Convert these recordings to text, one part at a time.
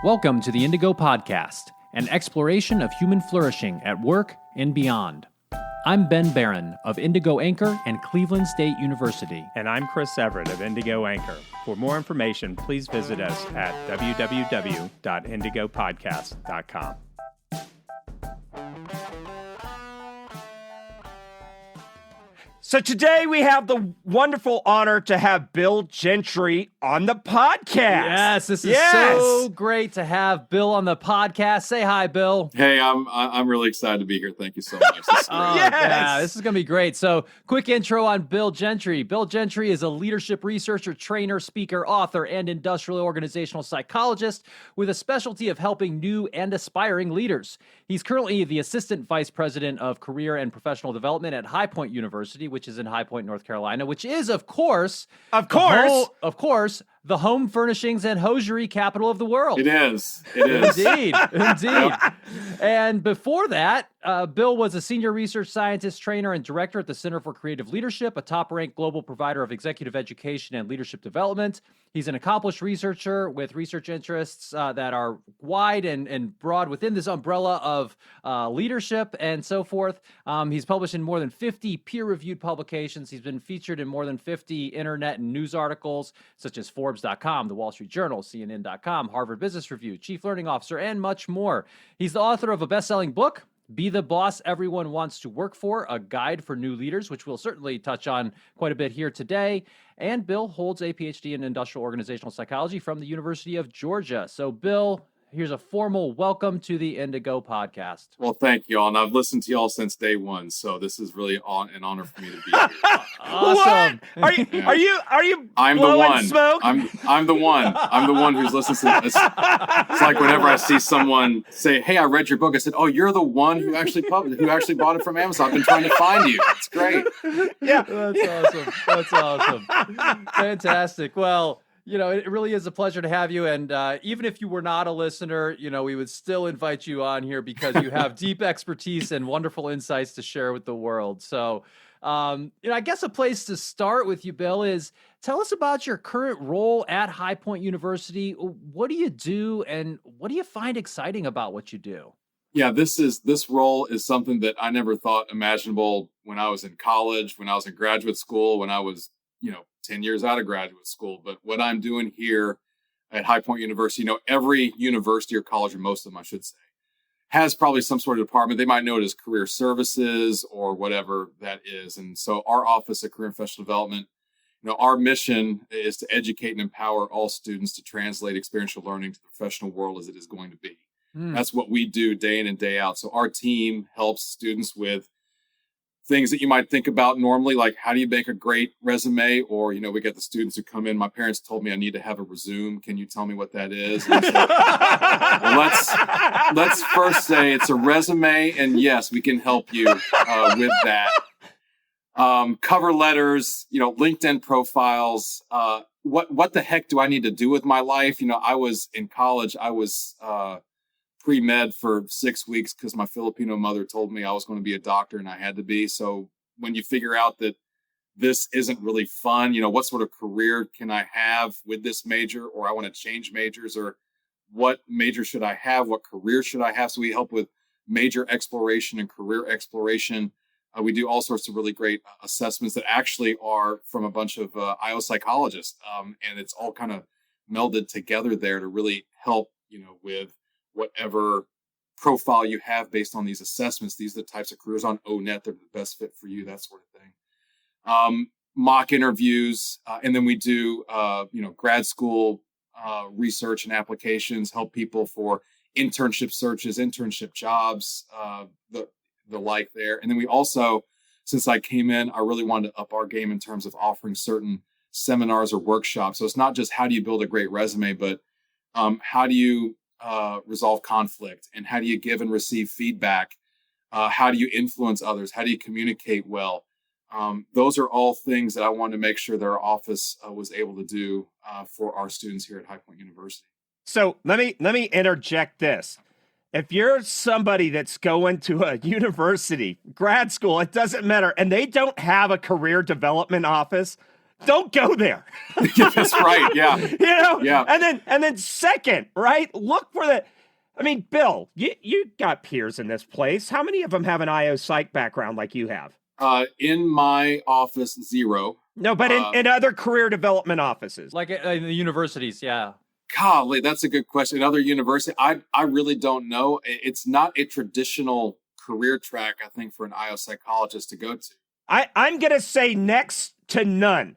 Welcome to the Indigo Podcast, an exploration of human flourishing at work and beyond. I'm Ben Barron of Indigo Anchor and Cleveland State University. And I'm Chris Everett of Indigo Anchor. For more information, please visit us at www.indigopodcast.com. So today we have the wonderful honor to have Bill Gentry on the podcast. Yes, this is so great to have Bill on the podcast. Say hi, Bill. Hey, I'm really excited to be here. Thank you so much. This is great. Yeah, this is going to be great. So, quick intro on Bill Gentry. Bill Gentry is a leadership researcher, trainer, speaker, author, and industrial organizational psychologist with a specialty of helping new and aspiring leaders. He's currently the assistant vice president of career and professional development at High Point University, which is in High Point, North Carolina, which is, of course, the home furnishings and hosiery capital of the world. It is. Indeed. And before that, Bill was a senior research scientist, trainer, and director at the Center for Creative Leadership, a top-ranked global provider of executive education and leadership development. He's an accomplished researcher with research interests that are wide and broad within this umbrella of leadership and so forth. He's published in more than 50 peer-reviewed publications. He's been featured in more than 50 internet and news articles, such as Forbes.com, The Wall Street Journal, CNN.com, Harvard Business Review, Chief Learning Officer, and much more. He's the author of a best-selling book, Be the Boss Everyone Wants to Work For, a guide for new leaders, which we'll certainly touch on quite a bit here today. And Bill holds a PhD in industrial organizational psychology from the University of Georgia. So, Bill, here's a formal welcome to the Indigo Podcast. Well, thank you all. And I've listened to y'all since day one. So this is really an honor for me to be here. Awesome. What? Are you I'm blowing the one. Smoke? I'm the one. I'm the one who's listening to this. It's like whenever I see someone say, "Hey, I read your book," I said, "Oh, you're the one who actually bought it from Amazon. I've been trying to find you." It's great. Yeah. That's awesome. Fantastic. Well, it really is a pleasure to have you. And even if you were not a listener, we would still invite you on here because you have deep expertise and wonderful insights to share with the world. So, I guess a place to start with you, Bill, is tell us about your current role at High Point University. What do you do and what do you find exciting about what you do? Yeah, this role is something that I never thought imaginable when I was in college, when I was in graduate school, when I was, 10 years out of graduate school. But what I'm doing here at High Point University, every university or college, or most of them, I should say, has probably some sort of department. They might know it as career services or whatever that is. And so our office at Career and Professional Development, our mission is to educate and empower all students to translate experiential learning to the professional world as it is going to be. That's what we do day in and day out. So our team helps students with things that you might think about normally, like how do you make a great resume? Or, we get the students who come in. My parents told me I need to have a resume. Can you tell me what that is? And so, well, let's first say it's a resume. And yes, we can help you with that. Cover letters, LinkedIn profiles. What the heck do I need to do with my life? I was in college. I was pre-med for 6 weeks because my Filipino mother told me I was going to be a doctor and I had to be. So when you figure out that this isn't really fun, what sort of career can I have with this major, or I want to change majors, or what major should I have? What career should I have? So we help with major exploration and career exploration. We do all sorts of really great assessments that actually are from a bunch of IO psychologists. And it's all kind of melded together there to really help, with whatever profile you have based on these assessments. These are the types of careers on ONET that are the best fit for you, that sort of thing. Mock interviews. And then we do, grad school research and applications, help people for internship searches, internship jobs, the like there. And then we also, since I came in, I really wanted to up our game in terms of offering certain seminars or workshops. So it's not just how do you build a great resume, but how do you resolve conflict, and how do you give and receive feedback? How do you influence others? How do you communicate well? Those are all things that I wanted to make sure that our office was able to do for our students here at High Point University. So let me interject this. If you're somebody that's going to a university, grad school, it doesn't matter, and they don't have a career development office, don't go there. That's right. Yeah. You know? Yeah. And then second, right? Look for the, I mean, Bill, you got peers in this place. How many of them have an IO psych background like you have? In my office, 0. No, but in other career development offices. Like in the universities, yeah. Golly, that's a good question. Another university, I really don't know. It's not a traditional career track, I think, for an IO psychologist to go to. I'm going to say next to none.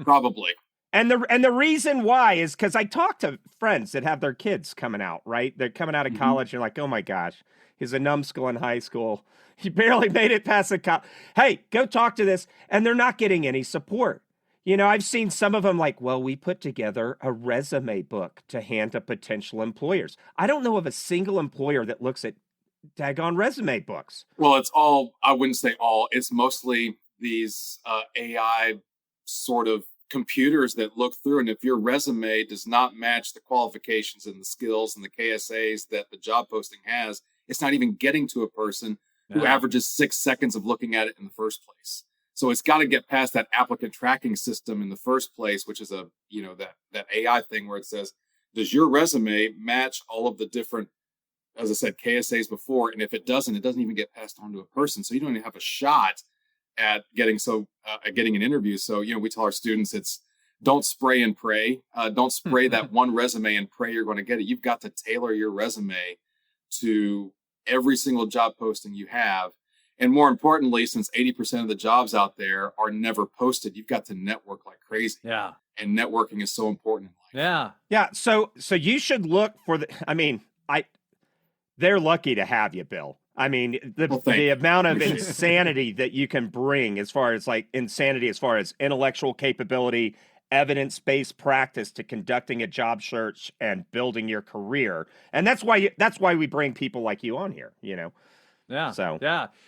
Probably. And the reason why is because I talk to friends that have their kids coming out, right? They're coming out of college. And you're like, oh my gosh, he's a numbskull in high school. He barely made it past the college. Hey, go talk to this. And they're not getting any support. You know, I've seen some of them like, well, we put together a resume book to hand to potential employers. I don't know of a single employer that looks at daggone resume books. Well, it's all, I wouldn't say all, it's mostly these AI sort of computers that look through. And if your resume does not match the qualifications and the skills and the KSAs that the job posting has, it's not even getting to a person who averages 6 seconds of looking at it in the first place. So it's got to get past that applicant tracking system in the first place, which is that AI thing where it says, does your resume match all of the different, as I said, KSAs before? And if it doesn't even get passed on to a person. So you don't even have a shot at getting an interview. So, we tell our students, it's don't spray and pray. Don't spray that one resume and pray you're going to get it. You've got to tailor your resume to every single job posting you have. And more importantly, since 80% of the jobs out there are never posted, you've got to network like crazy. Yeah. And networking is so important in life. Yeah. Yeah. So you should look for they're lucky to have you, Bill. I mean, the amount of insanity that you can bring as far as intellectual capability, evidence-based practice to conducting a job search and building your career. And that's why we bring people like you on here, Yeah.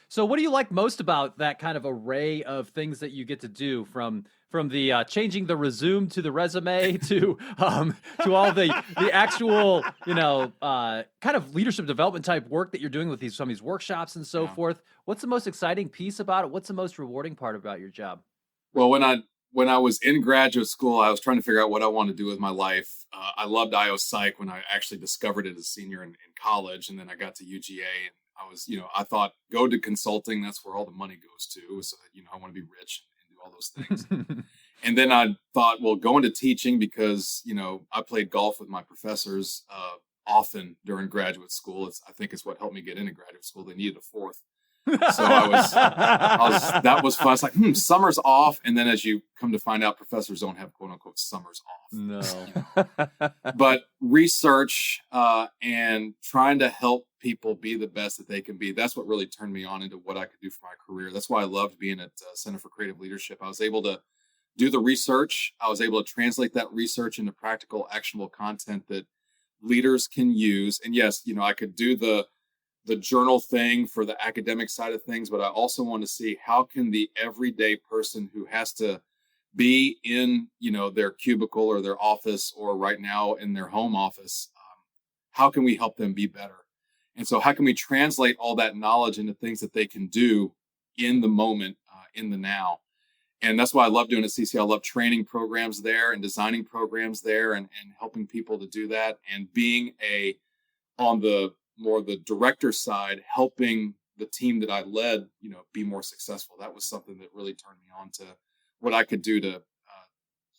So what do you like most about that kind of array of things that you get to do, from the changing the resume to the resume to all the actual kind of leadership development type work that you're doing with some of these workshops and so forth? What's the most exciting piece about it? What's the most rewarding part about your job? Well, when I was in graduate school, I was trying to figure out what I wanted to do with my life. I loved IO Psych when I actually discovered it as a senior in college, and then I got to UGA. And I was, I thought, go to consulting. That's where all the money goes to. So, I want to be rich and do all those things. And then I thought, well, go into teaching because, I played golf with my professors often during graduate school. I think it's what helped me get into graduate school. They needed a fourth. So that was fun. It's like, summer's off. And then as you come to find out, professors don't have quote unquote summers off. No. But research and trying to help people be the best that they can be. That's what really turned me on into what I could do for my career. That's why I loved being at Center for Creative Leadership. I was able to do the research. I was able to translate that research into practical, actionable content that leaders can use. And yes, I could do the journal thing for the academic side of things, but I also want to see how can the everyday person who has to be in, their cubicle or their office, or right now in their home office, how can we help them be better? And so how can we translate all that knowledge into things that they can do in the moment, in the now? And that's why I love doing at CC. I love training programs there and designing programs there and helping people to do that, and being on the director side, helping the team that I led, be more successful. That was something that really turned me on to what I could do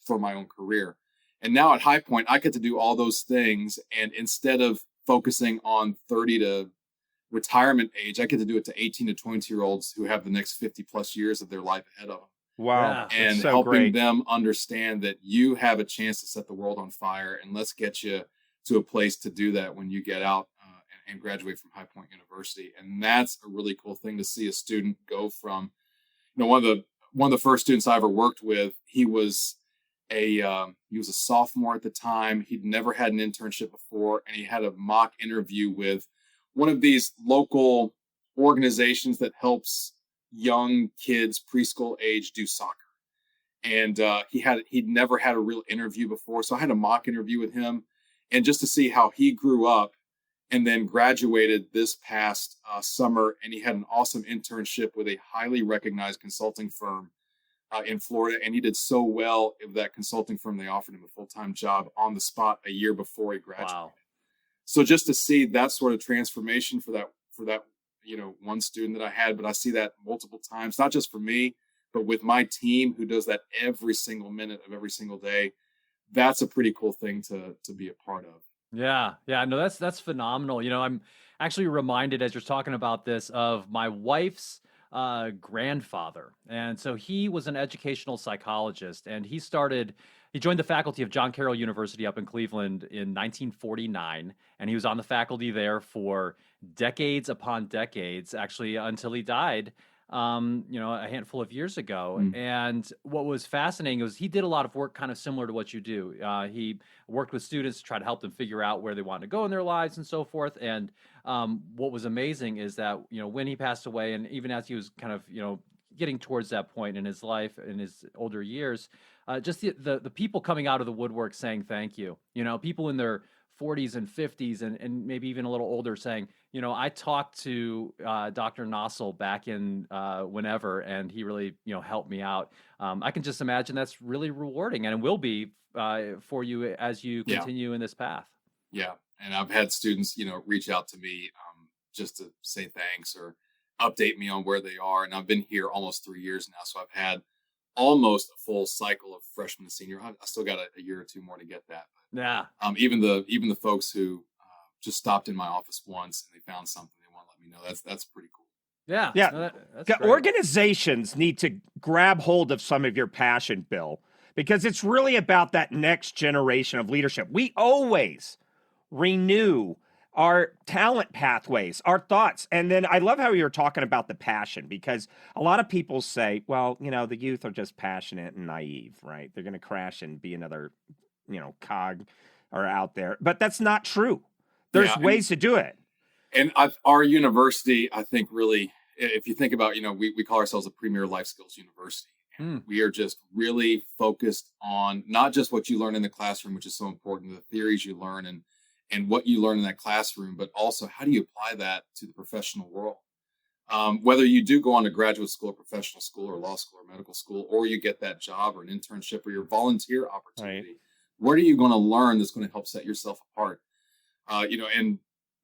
for my own career. And now at High Point, I get to do all those things. And instead of focusing on 30 to retirement age, I get to do it to 18 to 20-year-olds who have the next 50 plus years of their life ahead of them. Wow. Yeah. And so helping great. them understand that you have a chance to set the world on fire, and let's get you to a place to do that when you get out and graduate from High Point University. And that's a really cool thing to see a student go from, one of the first students I ever worked with, he was a sophomore at the time. He'd never had an internship before, and he had a mock interview with one of these local organizations that helps young kids preschool age do soccer. And he'd never had a real interview before. So I had a mock interview with him, and just to see how he grew up and then graduated this past summer. And he had an awesome internship with a highly recognized consulting firm in Florida, and he did so well at that consulting firm. They offered him a full-time job on the spot a year before he graduated. Wow. So just to see that sort of transformation for that one student that I had, but I see that multiple times, not just for me, but with my team who does that every single minute of every single day. That's a pretty cool thing to be a part of. Yeah. No, that's phenomenal. I'm actually reminded as you're talking about this of my wife's grandfather. And so he was an educational psychologist, and he joined the faculty of John Carroll University up in Cleveland in 1949. And he was on the faculty there for decades upon decades, actually, until he died, a handful of years ago. And what was fascinating was he did a lot of work kind of similar to what you do. He worked with students to try to help them figure out where they wanted to go in their lives and so forth. And what was amazing is that, when he passed away, and even as he was kind of, getting towards that point in his life, in his older years, just the people coming out of the woodwork saying thank you, people in their 40s and 50s and maybe even a little older saying, I talked to Dr. Nossel back in whenever, and he really, helped me out. I can just imagine that's really rewarding, and it will be for you as you continue in this path. Yeah. And I've had students, reach out to me just to say thanks or update me on where they are. And I've been here almost 3 years now. So I've had almost a full cycle of freshman to senior. I still got a year or two more to get that. But, yeah. Even the folks who just stopped in my office once and they found something they want to let me know. That's pretty cool. Yeah. Yeah. No, that's great. Organizations need to grab hold of some of your passion, Bill, because it's really about that next generation of leadership. We always renew our talent pathways, our thoughts. And then I love how you were talking about the passion, because a lot of people say, well, the youth are just passionate and naive, right? They're going to crash and be another, cog or out there. But that's not true. There's ways to do it. And our university, I think, really, if you think about, we call ourselves a premier life skills university. And we are just really focused on not just what you learn in the classroom, which is so important, the theories you learn and what you learn in that classroom, but also how do you apply that to the professional world? Whether you do go on to graduate school or professional school or law school or medical school, or you get that job or an internship or your volunteer opportunity, right. What are you going to learn that's going to help set yourself apart? And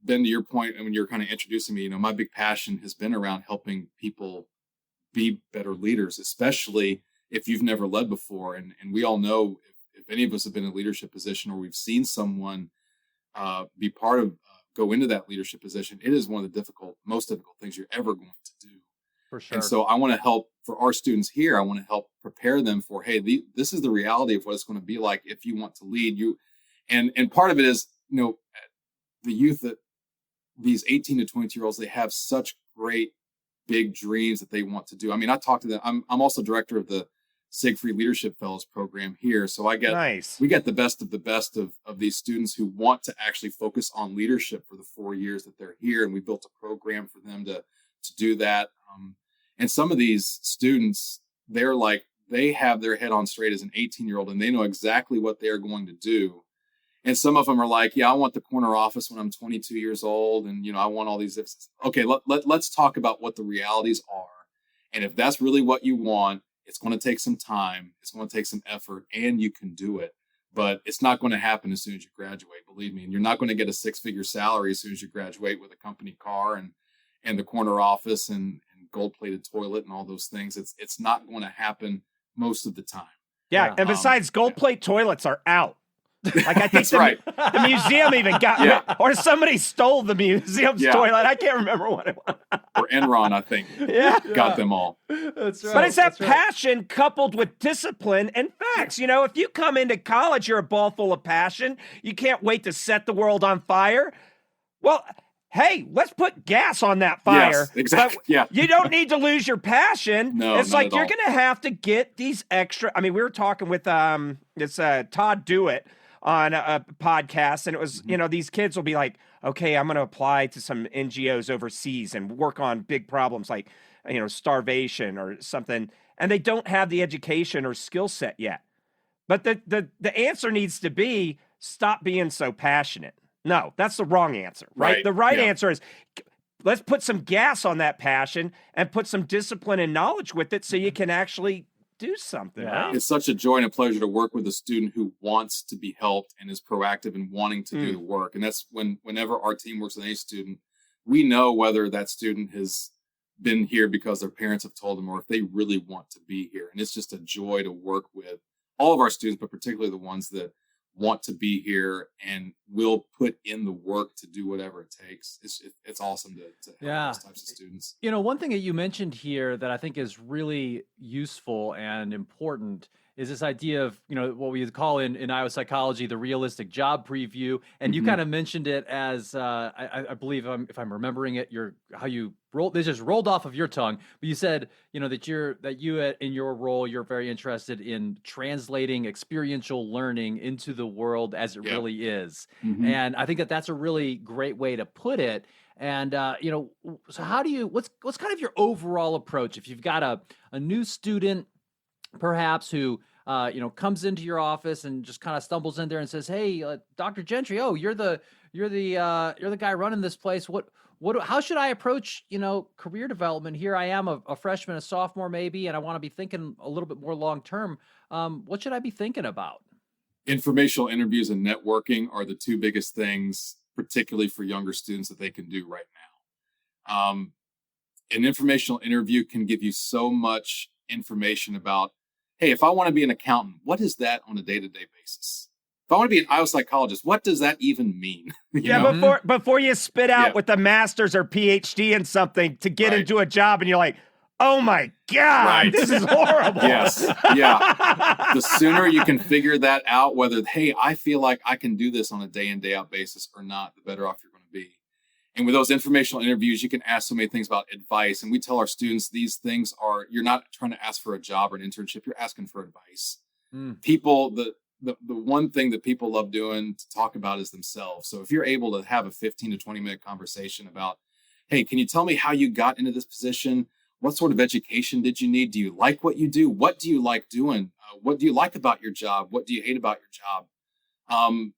Ben, to your point, and when you're kind of introducing me, my big passion has been around helping people be better leaders, especially if you've never led before. And we all know if any of us have been in a leadership position or we've seen someone be part of, go into that leadership position, it is one of the most difficult things you're ever going to do. For sure. And so I want to help for our students here. I want to help prepare them for, hey, this is the reality of what it's going to be like if you want to lead you. And part of it is, the youth, that these 18 to 22-year-olds, they have such great big dreams that they want to do. I mean, I talk to them. I'm also director of the Siegfried Leadership Fellows program here. So we get the best of these students who want to actually focus on leadership for the 4 years that they're here. And we built a program for them to do that. And some of these students, they have their head on straight as an 18-year-old, and they know exactly what they're going to do. And some of them are like, yeah, I want the corner office when I'm 22 years old. And, I want all these. Okay, let's talk about what the realities are. And if that's really what you want, it's going to take some time. It's going to take some effort, and you can do it. But it's not going to happen as soon as you graduate, believe me. And you're not going to get a 6-figure salary as soon as you graduate with a company car and the corner office and gold-plated toilet and all those things. It's not going to happen most of the time. Yeah, and besides, gold-plate toilets are out. Like I think That's right. The museum even got or somebody stole the museum's toilet. I can't remember what it was. Or Enron, I think. Got them all. That's right. But it's that passion coupled with discipline and facts. If you come into college, you're a ball full of passion. You can't wait to set the world on fire. Well, hey, let's put gas on that fire. Yes, exactly. But you don't need to lose your passion. No, it's not like at you're all. going to have to get these extra. I mean, we were talking with Todd Dewitt on a podcast, and it was, these kids will be like, okay, I'm going to apply to some NGOs overseas and work on big problems like, starvation or something. And they don't have the education or skill set yet. But the answer needs to be stop being so passionate. No, that's the wrong answer, right? The right answer is let's put some gas on that passion and put some discipline and knowledge with it so you can actually do something, Yeah. right? It's such a joy and a pleasure to work with a student who wants to be helped and is proactive in wanting to do the work. And that's whenever our team works with any student, we know whether that student has been here because their parents have told them or if they really want to be here. And it's just a joy to work with all of our students, but particularly the ones that want to be here and will put in the work to do whatever it takes. It's awesome to help those types of students. You know, one thing that you mentioned here that I think is really useful and important is this idea of, you know, what we call in Iowa psychology, the realistic job preview. And you kind of mentioned it as, I believe if I'm remembering it, they just rolled off of your tongue, but you said, you know, that you in your role, you're very interested in translating experiential learning into the world as it really is. And I think that that's a really great way to put it. And, you know, so what's kind of your overall approach if you've got a new student, perhaps who, you know, comes into your office and just kind of stumbles in there and says, "Hey, Dr. Gentry, oh, you're the guy running this place. How should I approach, you know, career development here? I am a freshman, a sophomore maybe, and I want to be thinking a little bit more long-term. What should I be thinking about?" Informational interviews and networking are the two biggest things, particularly for younger students, that they can do right now. An informational interview can give you so much information about, hey, if I want to be an accountant, what is that on a day-to-day basis? If I want to be an Iowa psychologist, what does that even mean? Before you spit out with a master's or PhD in something to get into a job and you're like, oh my God, this is horrible. Yes. Yeah. The sooner you can figure that out, whether, hey, I feel like I can do this on a day in, day out basis or not, the better off you're going to be. And with those informational interviews, you can ask so many things about advice. And we tell our students these things are, you're not trying to ask for a job or an internship, you're asking for advice. People, the one thing that people love doing to talk about is themselves. So if you're able to have a 15 to 20 minute conversation about, hey, can you tell me how you got into this position? What sort of education did you need? Do you like what you do? What do you like doing? What do you like about your job? What do you hate about your job?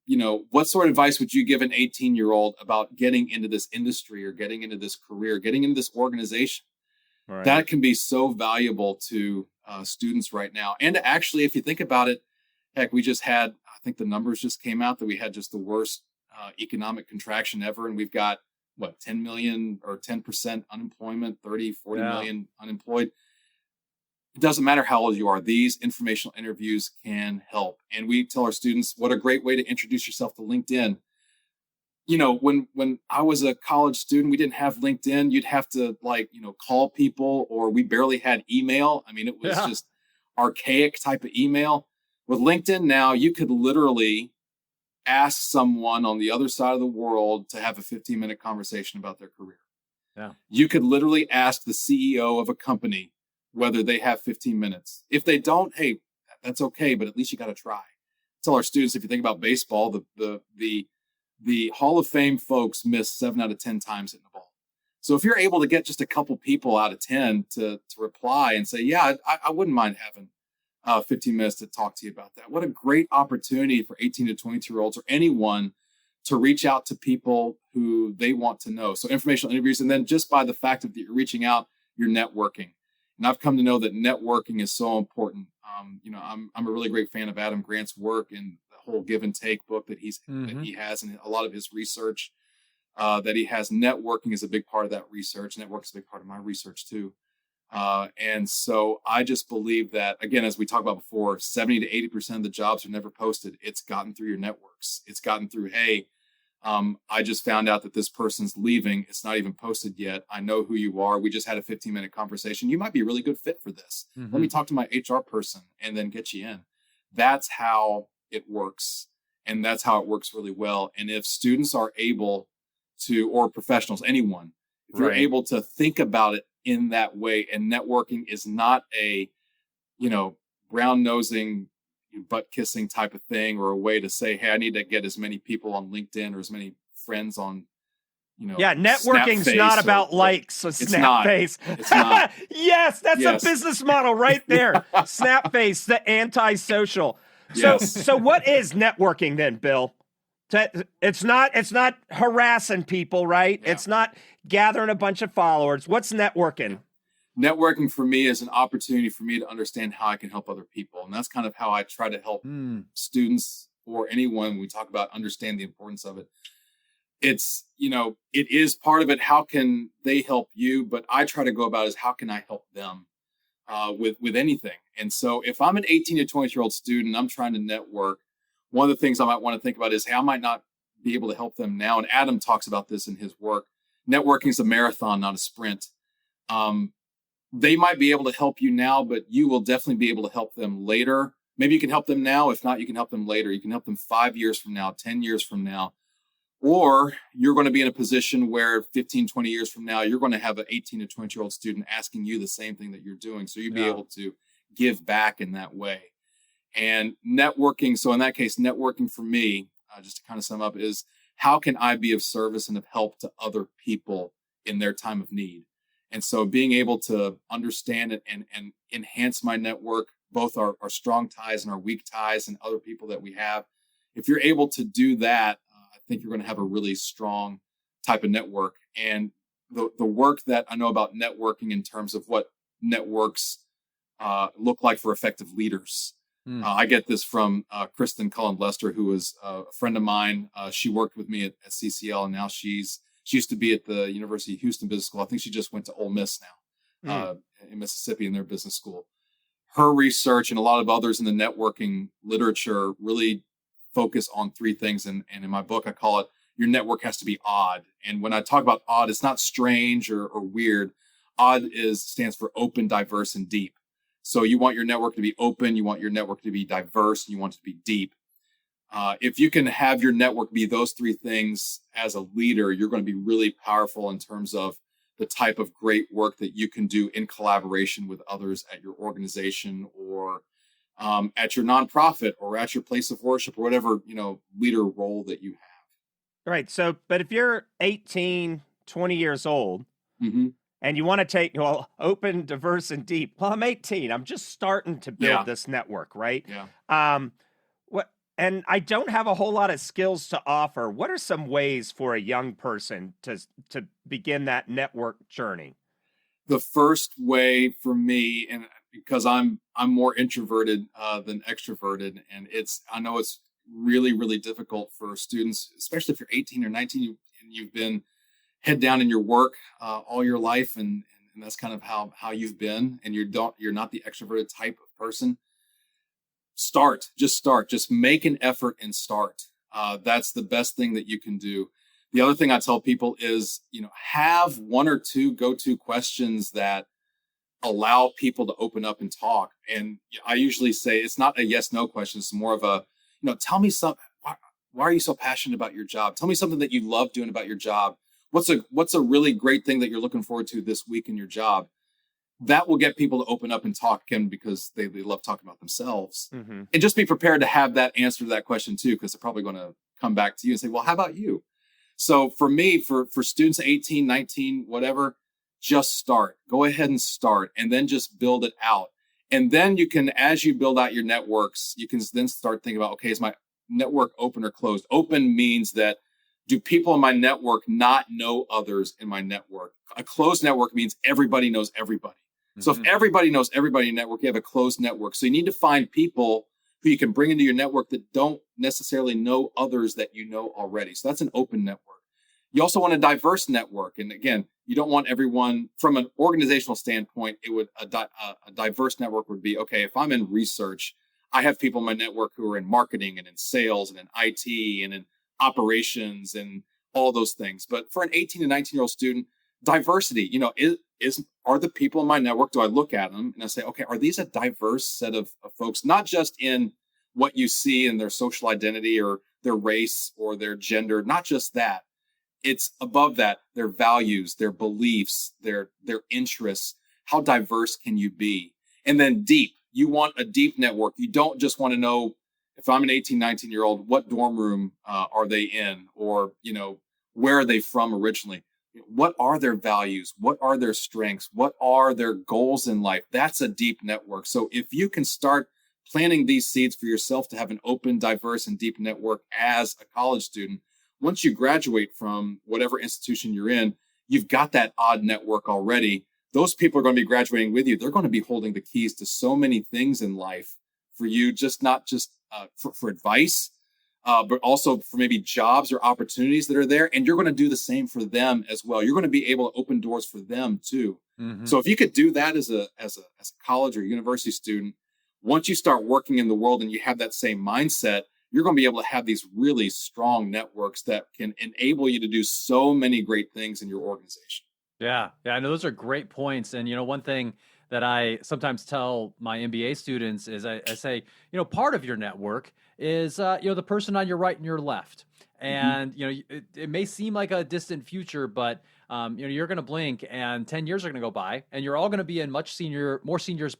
You know, what sort of advice would you give an 18-year-old about getting into this industry or getting into this career, getting into this organization? Right. That can be so valuable to students right now. And actually, if you think about it, heck, we just had, I think the numbers just came out that we had just the worst economic contraction ever. And we've got, 10 million or 10% unemployment, 30, 40 million unemployed. It doesn't matter how old you are. These informational interviews can help. And we tell our students, what a great way to introduce yourself to LinkedIn. You know, when I was a college student, we didn't have LinkedIn. You'd have to call people, or we barely had email. I mean, it was just archaic type of email. With LinkedIn now, you could literally ask someone on the other side of the world to have a 15-minute conversation about their career. Yeah. You could literally ask the CEO of a company whether they have 15 minutes. If they don't, hey, that's okay, but at least you got to try. Tell our students, if you think about baseball, the Hall of Fame folks miss 7 out of 10 times hitting the ball. So if you're able to get just a couple people out of 10 to reply and say, yeah, I wouldn't mind having 15 minutes to talk to you about that. What a great opportunity for 18 to 22-year-olds or anyone to reach out to people who they want to know. So informational interviews, and then just by the fact that you're reaching out, you're networking. And I've come to know that networking is so important. I'm a really great fan of Adam Grant's work and the whole Give and Take book that that he has, and a lot of his research that he has. Networking is a big part of that research. Network is a big part of my research too. And so I just believe that, again, as we talked about before, 70 to 80% of the jobs are never posted. It's gotten through your networks. It's gotten through, hey, I just found out that this person's leaving. It's not even posted yet. I know who you are. We just had a 15-minute conversation. You might be a really good fit for this. Let me talk to my HR person and then get you in. That's how it works. And that's how it works really well. And if students are able to, or professionals, anyone, if you're able to think about it in that way, and networking is not a, brown nosing, butt kissing type of thing, or a way to say, hey, I need to get as many people on LinkedIn or as many friends on, networking's not about likes. Snapface. It's not. Yes, that's a business model right there. Snapface, the anti-social. So what is networking then, Bill? It's not harassing people, right? Yeah. It's not gathering a bunch of followers. What's networking? Networking for me is an opportunity for me to understand how I can help other people. And that's kind of how I try to help students or anyone when we talk about understand the importance of it. It's, it is part of it. How can they help you? But I try to go about is how can I help them with anything? And so if I'm an 18 to 20-year-old student, I'm trying to network. One of the things I might want to think about is, hey, I might not be able to help them now. And Adam talks about this in his work. Networking is a marathon, not a sprint. They might be able to help you now, but you will definitely be able to help them later. Maybe you can help them now. If not, you can help them later. You can help them 5 years from now, 10 years from now. Or you're going to be in a position where 15, 20 years from now, you're going to have an 18 to 20-year-old student asking you the same thing that you're doing. So you'd be able to give back in that way. And networking, so in that case, networking for me, just to kind of sum up, is how can I be of service and of help to other people in their time of need? And so being able to understand it and enhance my network, both our strong ties and our weak ties and other people that we have, if you're able to do that, I think you're going to have a really strong type of network. And the work that I know about networking in terms of what networks look like for effective leaders. I get this from Kristen Cullen-Lester, who is a friend of mine. She worked with me at CCL, and now she used to be at the University of Houston Business School. I think she just went to Ole Miss now in Mississippi in their business school. Her research and a lot of others in the networking literature really focus on three things. And in my book, I call it, your network has to be odd. And when I talk about odd, it's not strange or weird. Odd stands for open, diverse, and deep. So you want your network to be open, you want your network to be diverse, and you want it to be deep. If you can have your network be those three things as a leader, you're going to be really powerful in terms of the type of great work that you can do in collaboration with others at your organization or at your nonprofit or at your place of worship or whatever, leader role that you have. Right. So, but if you're 18, 20 years old, and you want to take, open, diverse, and deep. Well, I'm 18. I'm just starting to build this network, right? Yeah. And I don't have a whole lot of skills to offer. What are some ways for a young person to begin that network journey? The first way for me, and because I'm more introverted than extroverted, and I know it's really, really difficult for students, especially if you're 18 or 19 and you've been head down in your work all your life, and that's kind of how you've been, and you're not the extroverted type of person. Just make an effort and start. That's the best thing that you can do. The other thing I tell people is, have one or two go-to questions that allow people to open up and talk. And I usually say it's not a yes/no question. It's more of a, tell me something. Why are you so passionate about your job? Tell me something that you love doing about your job. What's a really great thing that you're looking forward to this week in your job? That will get people to open up and talk again because they love talking about themselves. And just be prepared to have that answer to that question too, because they're probably going to come back to you and say, well, how about you? So for me, for students 18, 19, whatever, just start. Go ahead and start and then just build it out. And then you can, as you build out your networks, you can then start thinking about, okay, is my network open or closed? Open means that do people in my network not know others in my network? A closed network means everybody knows everybody. So if everybody knows everybody in your network, you have a closed network. So you need to find people who you can bring into your network that don't necessarily know others that you know already. So that's an open network. You also want a diverse network. And again, you don't want everyone from an organizational standpoint. A diverse network would be, okay, if I'm in research, I have people in my network who are in marketing and in sales and in IT and in operations and all those things. But for an 18 to 19-year-old student, diversity, are the people in my network, do I look at them and I say, okay, are these a diverse set of folks, not just in what you see in their social identity or their race or their gender, not just that. It's above that, their values, their beliefs, their interests. How diverse can you be? And then deep, you want a deep network. You don't just want to know, if I'm an 18, 19-year-old, what dorm room are they in? Or, where are they from originally? What are their values? What are their strengths? What are their goals in life? That's a deep network. So if you can start planting these seeds for yourself to have an open, diverse, and deep network as a college student, once you graduate from whatever institution you're in, you've got that odd network already those people are going to be graduating with you. They're going to be holding the keys to so many things in life for you, not just for advice, but also for maybe jobs or opportunities that are there. And you're going to do the same for them as well. You're going to be able to open doors for them too. Mm-hmm. So if you could do that as a college or university student, once you start working in the world and you have that same mindset, you're going to be able to have these really strong networks that can enable you to do so many great things in your organization. Yeah. I know those are great points. And, one thing that I sometimes tell my MBA students is I say, part of your network is, the person on your right and your left. And, it may seem like a distant future, but, you're going to blink and 10 years are going to go by and you're all going to be in more senior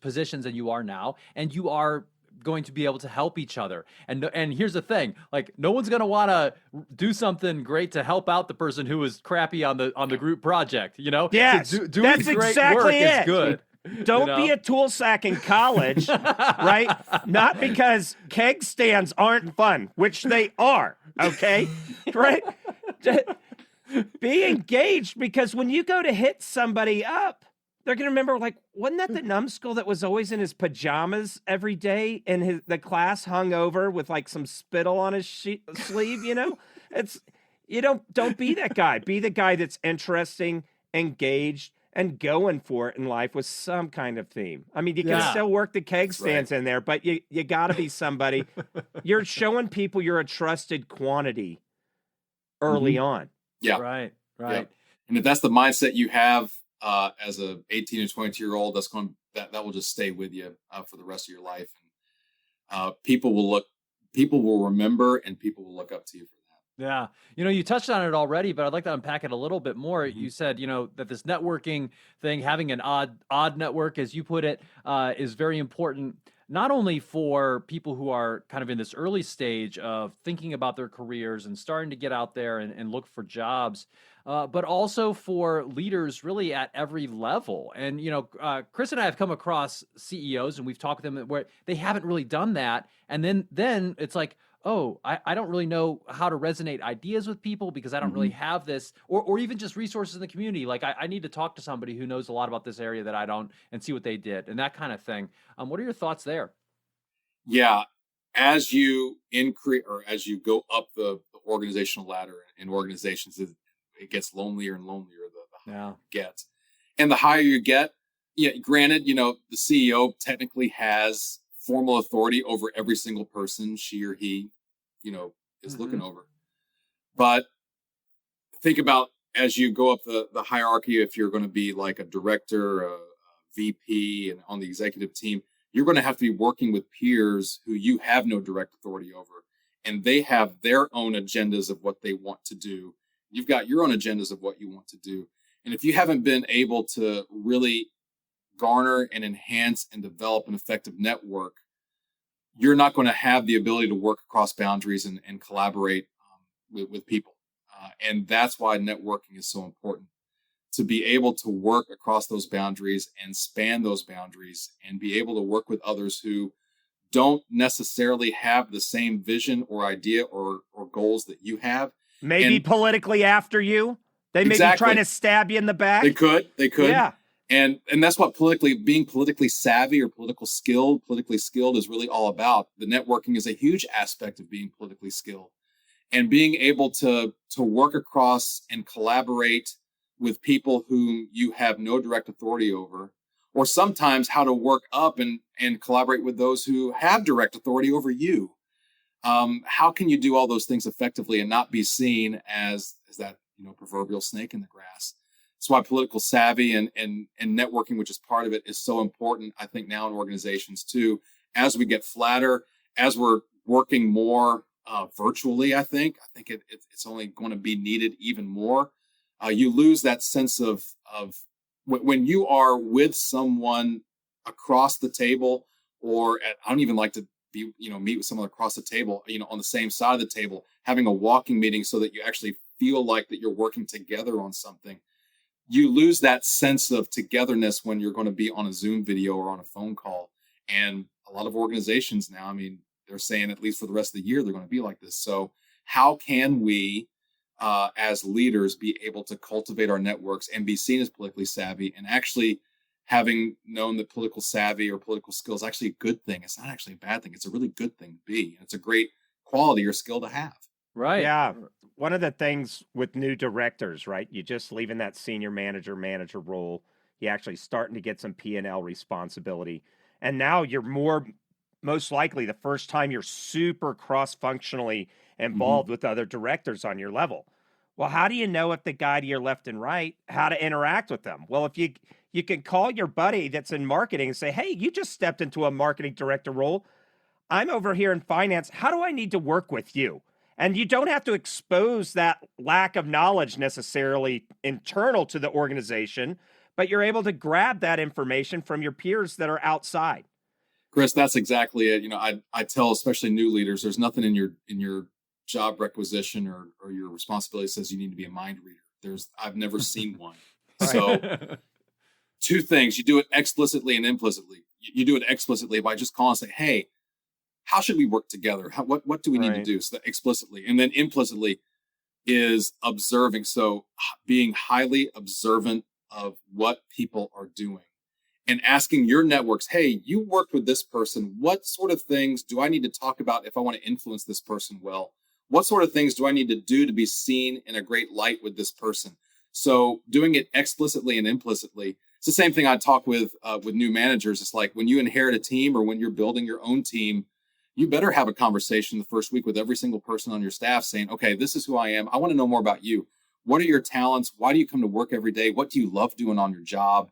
positions than you are now. And you are going to be able to help each other. And here's the thing, like no one's going to want to do something great to help out the person who was crappy on the group project, Yes, so doing that's great exactly work it. is good. Don't be a tool sack in college, right? Not because keg stands aren't fun, which they are, okay? Right? Be engaged, because when you go to hit somebody up, they're going to remember, like, wasn't that the numbskull that was always in his pajamas every day and the class hung over with like some spittle on his sleeve, It's, don't be that guy. Be the guy that's interesting, engaged, and going for it in life with some kind of theme. I mean, you can still work the keg stands in there, but you got to be somebody. You're showing people you're a trusted quantity early on. Yeah. Right. Yeah. And if that's the mindset you have as a 18 or 22-year-old, that will just stay with you for the rest of your life. And people will remember, and people will look up to you for that. Yeah. You touched on it already, but I'd like to unpack it a little bit more. You said, that this networking thing, having an odd network, as you put it, is very important, not only for people who are kind of in this early stage of thinking about their careers and starting to get out there and look for jobs, but also for leaders really at every level. And, Chris and I have come across CEOs and we've talked with them where they haven't really done that. And then it's like, oh, I don't really know how to resonate ideas with people because I don't really have this, or even just resources in the community. Like I need to talk to somebody who knows a lot about this area that I don't and see what they did and that kind of thing. What are your thoughts there? Yeah. As you increase or as you go up the organizational ladder in organizations, it gets lonelier and lonelier the higher you get. And the higher you get, granted, the CEO technically has formal authority over every single person she or he, is looking over. But think about as you go up the hierarchy, if you're going to be like a director, a VP, and on the executive team, you're going to have to be working with peers who you have no direct authority over. And they have their own agendas of what they want to do. You've got your own agendas of what you want to do. And if you haven't been able to really garner and enhance and develop an effective network, you're not going to have the ability to work across boundaries and collaborate with people. And that's why networking is so important, to be able to work across those boundaries and span those boundaries and be able to work with others who don't necessarily have the same vision or idea or goals that you have. Maybe politically after you. They may be trying to stab you in the back. They could. Yeah. And that's what being politically savvy or politically skilled is really all about. The networking is a huge aspect of being politically skilled, and being able to work across and collaborate with people whom you have no direct authority over, or sometimes how to work up and collaborate with those who have direct authority over you. How can you do all those things effectively and not be seen as that proverbial snake in the grass? That's why political savvy and networking, which is part of it, is so important, I think, now in organizations too. As we get flatter, as we're working more virtually, I think it's only going to be needed even more. You lose that sense of when you are with someone across the table, or I don't even like to be, meet with someone across the table, on the same side of the table, having a walking meeting so that you actually feel like that you're working together on something. You lose that sense of togetherness when you're going to be on a Zoom video or on a phone call. And a lot of organizations now, they're saying at least for the rest of the year, they're going to be like this. So how can we as leaders be able to cultivate our networks and be seen as politically savvy, and actually having known that political savvy or political skill is actually a good thing. It's not actually a bad thing. It's a really good thing to be. It's a great quality or skill to have. Right. Yeah. One of the things with new directors, right? You just leaving that senior manager role. You actually starting to get some P&L responsibility. And now you're most likely the first time you're super cross-functionally involved with other directors on your level. Well, how do you know if the guy to your left and right, how to interact with them? Well, if you can call your buddy that's in marketing and say, hey, you just stepped into a marketing director role. I'm over here in finance. How do I need to work with you? And you don't have to expose that lack of knowledge necessarily internal to the organization, but you're able to grab that information from your peers that are outside. Chris, that's exactly it. I tell especially new leaders, there's nothing in your job requisition or your responsibility says you need to be a mind reader. I've never seen one. So two things: you do it explicitly and implicitly. You do it explicitly by just calling and say, hey, how should we work together? What do we need to do? So explicitly. And then implicitly is observing. So being highly observant of what people are doing and asking your networks, hey, you worked with this person. What sort of things do I need to talk about if I want to influence this person well? What sort of things do I need to do to be seen in a great light with this person? So doing it explicitly and implicitly. It's the same thing I talk with new managers. It's like when you inherit a team or when you're building your own team, you better have a conversation the first week with every single person on your staff saying, okay, this is who I am. I want to know more about you. What are your talents? Why do you come to work every day? What do you love doing on your job?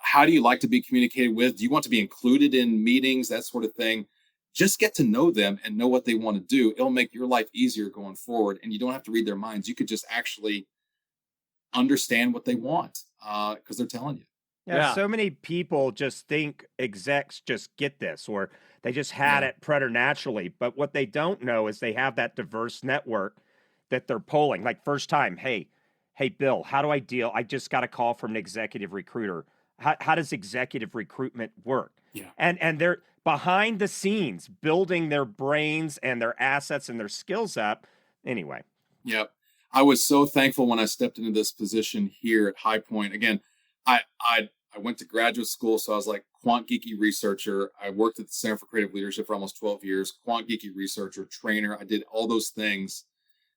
How do you like to be communicated with? Do you want to be included in meetings? That sort of thing. Just get to know them and know what they want to do. It'll make your life easier going forward. And you don't have to read their minds. You could just actually understand what they want because they're telling you. Yeah, so many people just think execs just get this, or they just had it preternaturally. But what they don't know is they have that diverse network that they're polling. Like first time, hey, Bill, how do I deal? I just got a call from an executive recruiter. How does executive recruitment work? Yeah. And they're behind the scenes building their brains and their assets and their skills up. Anyway. Yep. I was so thankful when I stepped into this position here at High Point. Again, I went to graduate school, so I was like quant geeky researcher. I worked at the Center for Creative Leadership for almost 12 years, quant geeky researcher, trainer. I did all those things.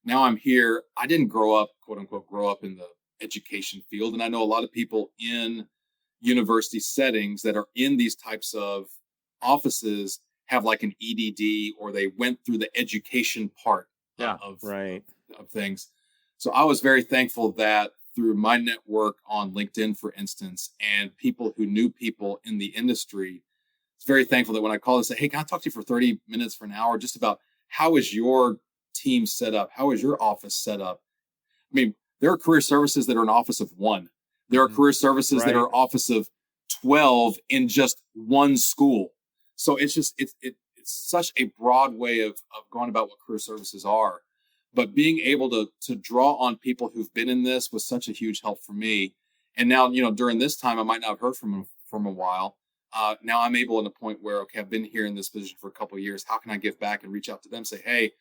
Now I'm here. I didn't grow up, quote unquote, in the education field. And I know a lot of people in university settings that are in these types of offices have like an EDD, or they went through the education part of things. So I was very thankful that through my network on LinkedIn, for instance, and people who knew people in the industry, it's very thankful that when I call and say, hey, can I talk to you for 30 minutes, for an hour, just about how is your team set up? How is your office set up? I mean, there are career services that are an office of one. There are career services that are office of 12 in just one school. So it's just, it's such a broad way of going about what career services are. But being able to draw on people who've been in this was such a huge help for me. And now, during this time, I might not have heard from a while. Now I'm able in a point where, okay, I've been here in this position for a couple of years. How can I give back and reach out to them? Say, hey,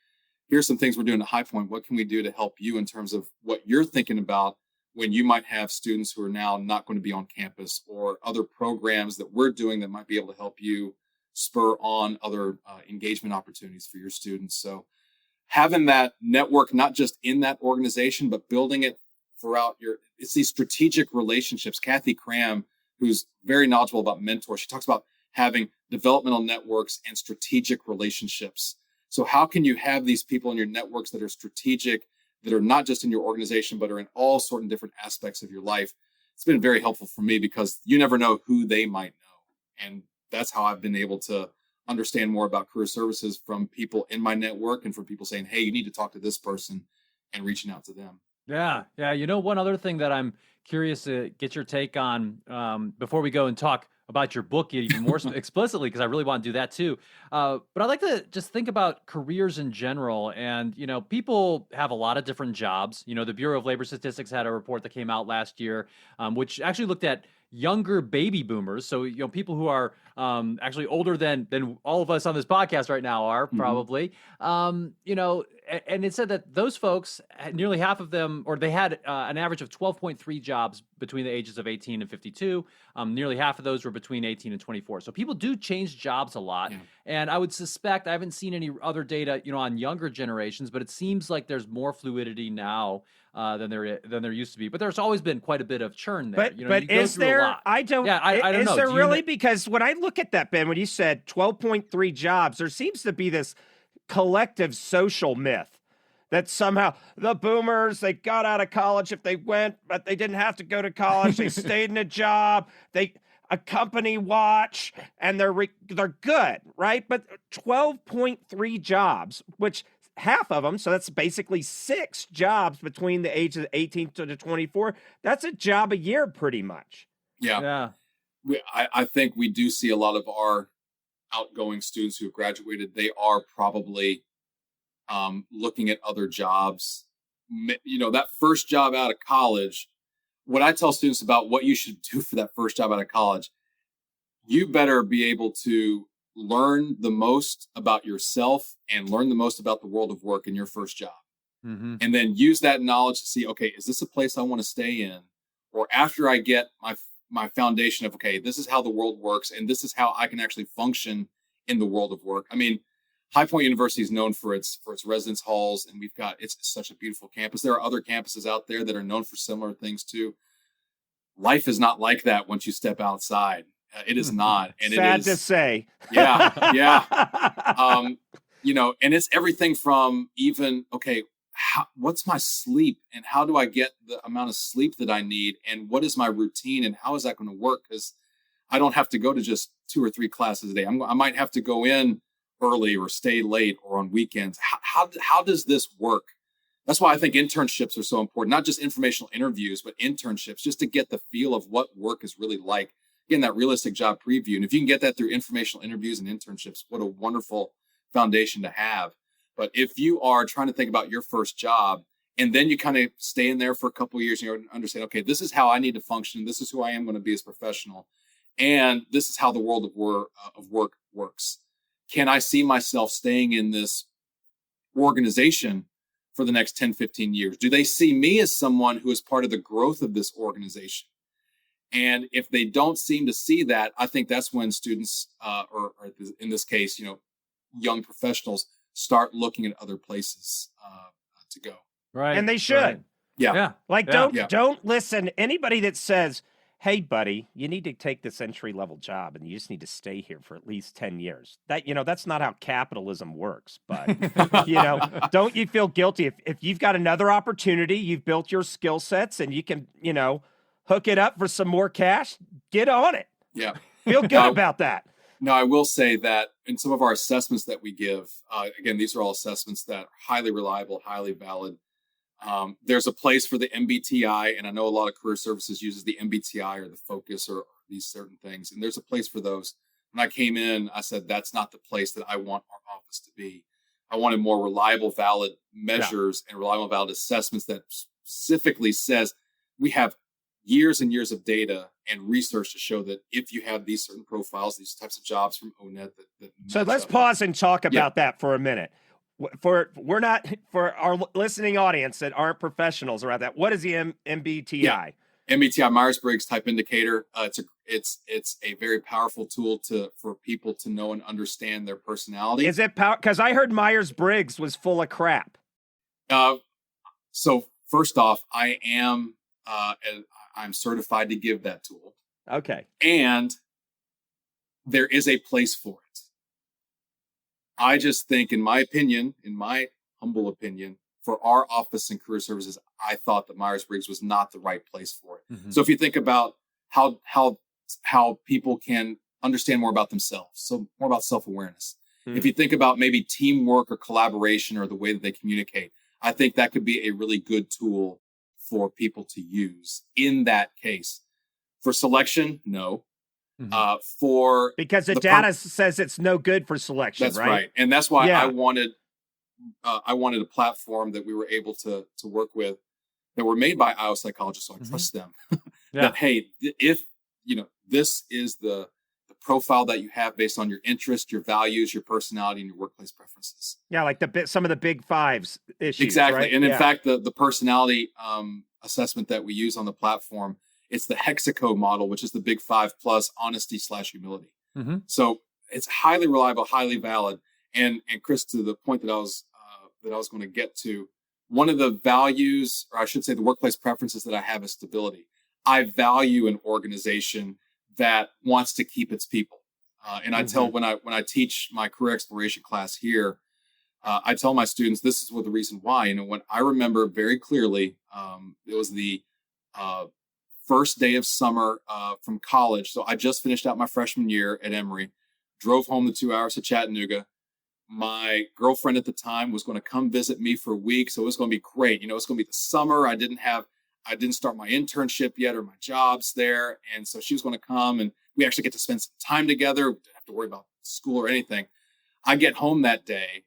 here's some things we're doing at High Point. What can we do to help you in terms of what you're thinking about when you might have students who are now not going to be on campus, or other programs that we're doing that might be able to help you spur on other engagement opportunities for your students. So having that network, not just in that organization, but building it throughout it's these strategic relationships. Kathy Cram, who's very knowledgeable about mentors, she talks about having developmental networks and strategic relationships. So how can you have these people in your networks that are strategic, that are not just in your organization, but are in all sorts of different aspects of your life? It's been very helpful for me because you never know who they might know. And that's how I've been able to understand more about career services from people in my network and from people saying, hey, you need to talk to this person, and reaching out to them. Yeah. One other thing that I'm curious to get your take on before we go and talk about your book even more explicitly, because I really want to do that too. But I'd like to just think about careers in general. And, people have a lot of different jobs. The Bureau of Labor Statistics had a report that came out last year, which actually looked at younger baby boomers. So, people who are actually older than all of us on this podcast right now are probably, and it said that those folks, nearly half of them, or they had an average of 12.3 jobs between the ages of 18 and 52. Nearly half of those were between 18 and 24. So people do change jobs a lot. Yeah. And I would suspect, I haven't seen any other data, on younger generations, but it seems like there's more fluidity now than there used to be. But there's always been quite a bit of churn there. But you go is through a there? lot. I don't. Yeah, I don't is know. there Do you really? kn- Because when I look at that, Ben, when you said 12.3 jobs, there seems to be this collective social myth that somehow the boomers, they got out of college if they went, but they didn't have to go to college. They stayed in a job. A company watch, and they're good, right? But 12.3 jobs, which half of them, so that's basically 6 jobs between the ages of 18 to 24. That's a job a year, pretty much. Yeah. I think we do see a lot of our outgoing students who have graduated. They are probably looking at other jobs. That first job out of college, what I tell students about what you should do for that first job out of college, you better be able to learn the most about yourself and learn the most about the world of work in your first job. Mm-hmm. And then use that knowledge to see, okay, is this a place I want to stay in? Or after I get my foundation of, okay, this is how the world works and this is how I can actually function in the world of work. I mean, High Point University is known for its residence halls, and it's such a beautiful campus. There are other campuses out there that are known for similar things too. Life is not like that once you step outside. It is not. And Sad it is to say. Yeah. Yeah. And it's everything from even, okay, what's my sleep and how do I get the amount of sleep that I need? And what is my routine and how is that going to work? Because I don't have to go to just 2 or 3 classes a day. I might have to go in early or stay late or on weekends. How does this work? That's why I think internships are so important, not just informational interviews, but internships, just to get the feel of what work is really like. Again, that realistic job preview. And if you can get that through informational interviews and internships, what a wonderful foundation to have. But if you are trying to think about your first job and then you kind of stay in there for a couple of years, and you understand, okay, this is how I need to function. This is who I am going to be as a professional. And this is how the world of work works. Can I see myself staying in this organization for the next 10, 15 years? Do they see me as someone who is part of the growth of this organization? And if they don't seem to see that, I think that's when students, or in this case, young professionals, start looking at other places to go. Right. And they should. Right. Yeah. Don't listen. Anybody that says, hey, buddy, you need to take this entry-level job and you just need to stay here for at least 10 years. That's not how capitalism works. But, don't you feel guilty if you've got another opportunity, you've built your skill sets and you can, hook it up for some more cash, get on it. Yeah. Feel good about that. No, I will say that in some of our assessments that we give, again, these are all assessments that are highly reliable, highly valid. There's a place for the MBTI, and I know a lot of career services uses the MBTI or the focus or these certain things, and there's a place for those. When I came in, I said, that's not the place that I want our office to be. I wanted more reliable, valid measures and reliable, valid assessments that specifically says we have years and years of data and research to show that if you have these certain profiles, these types of jobs from ONET that So let's pause and talk about that for a minute. For our listening audience that aren't professionals around that, what is the MBTI? Yeah. MBTI Myers-Briggs type indicator. It's a very powerful tool for people to know and understand their personality. Is it power? Because I heard Myers-Briggs was full of crap. So first off, I'm certified to give that tool. Okay. And there is a place for it. I just think, in my humble opinion, for our office and career services, I thought that Myers-Briggs was not the right place for it. Mm-hmm. So if you think about how people can understand more about themselves, so more about self-awareness. Mm-hmm. If you think about maybe teamwork or collaboration or the way that they communicate, I think that could be a really good tool for people to use in that case. For selection, no. Mm-hmm. Because the data says it's no good for selection. That's right. And that's why I wanted a platform that we were able to work with that were made by IO psychologists, so I trust them. That, hey, if this is the profile that you have based on your interests, your values, your personality, and your workplace preferences. Yeah, like some of the big fives issues. Exactly. Right? And in fact, the personality assessment that we use on the platform, it's the hexaco model, which is the big 5 plus honesty/humility. Mm-hmm. So it's highly reliable, highly valid. And Chris, to the point that I was going to get to, one of the values, or I should say the workplace preferences that I have is stability. I value an organization that wants to keep its people. And I tell, when I teach my career exploration class here, I tell my students, this is what the reason why. When I remember very clearly, it was the first day of summer from college. So I just finished out my freshman year at Emory, drove home the 2 hours to Chattanooga. My girlfriend at the time was going to come visit me for a week. So it was going to be great. It's going to be the summer. I didn't start my internship yet or my jobs there. And so she was going to come and we actually get to spend some time together. We didn't have to worry about school or anything. I get home that day.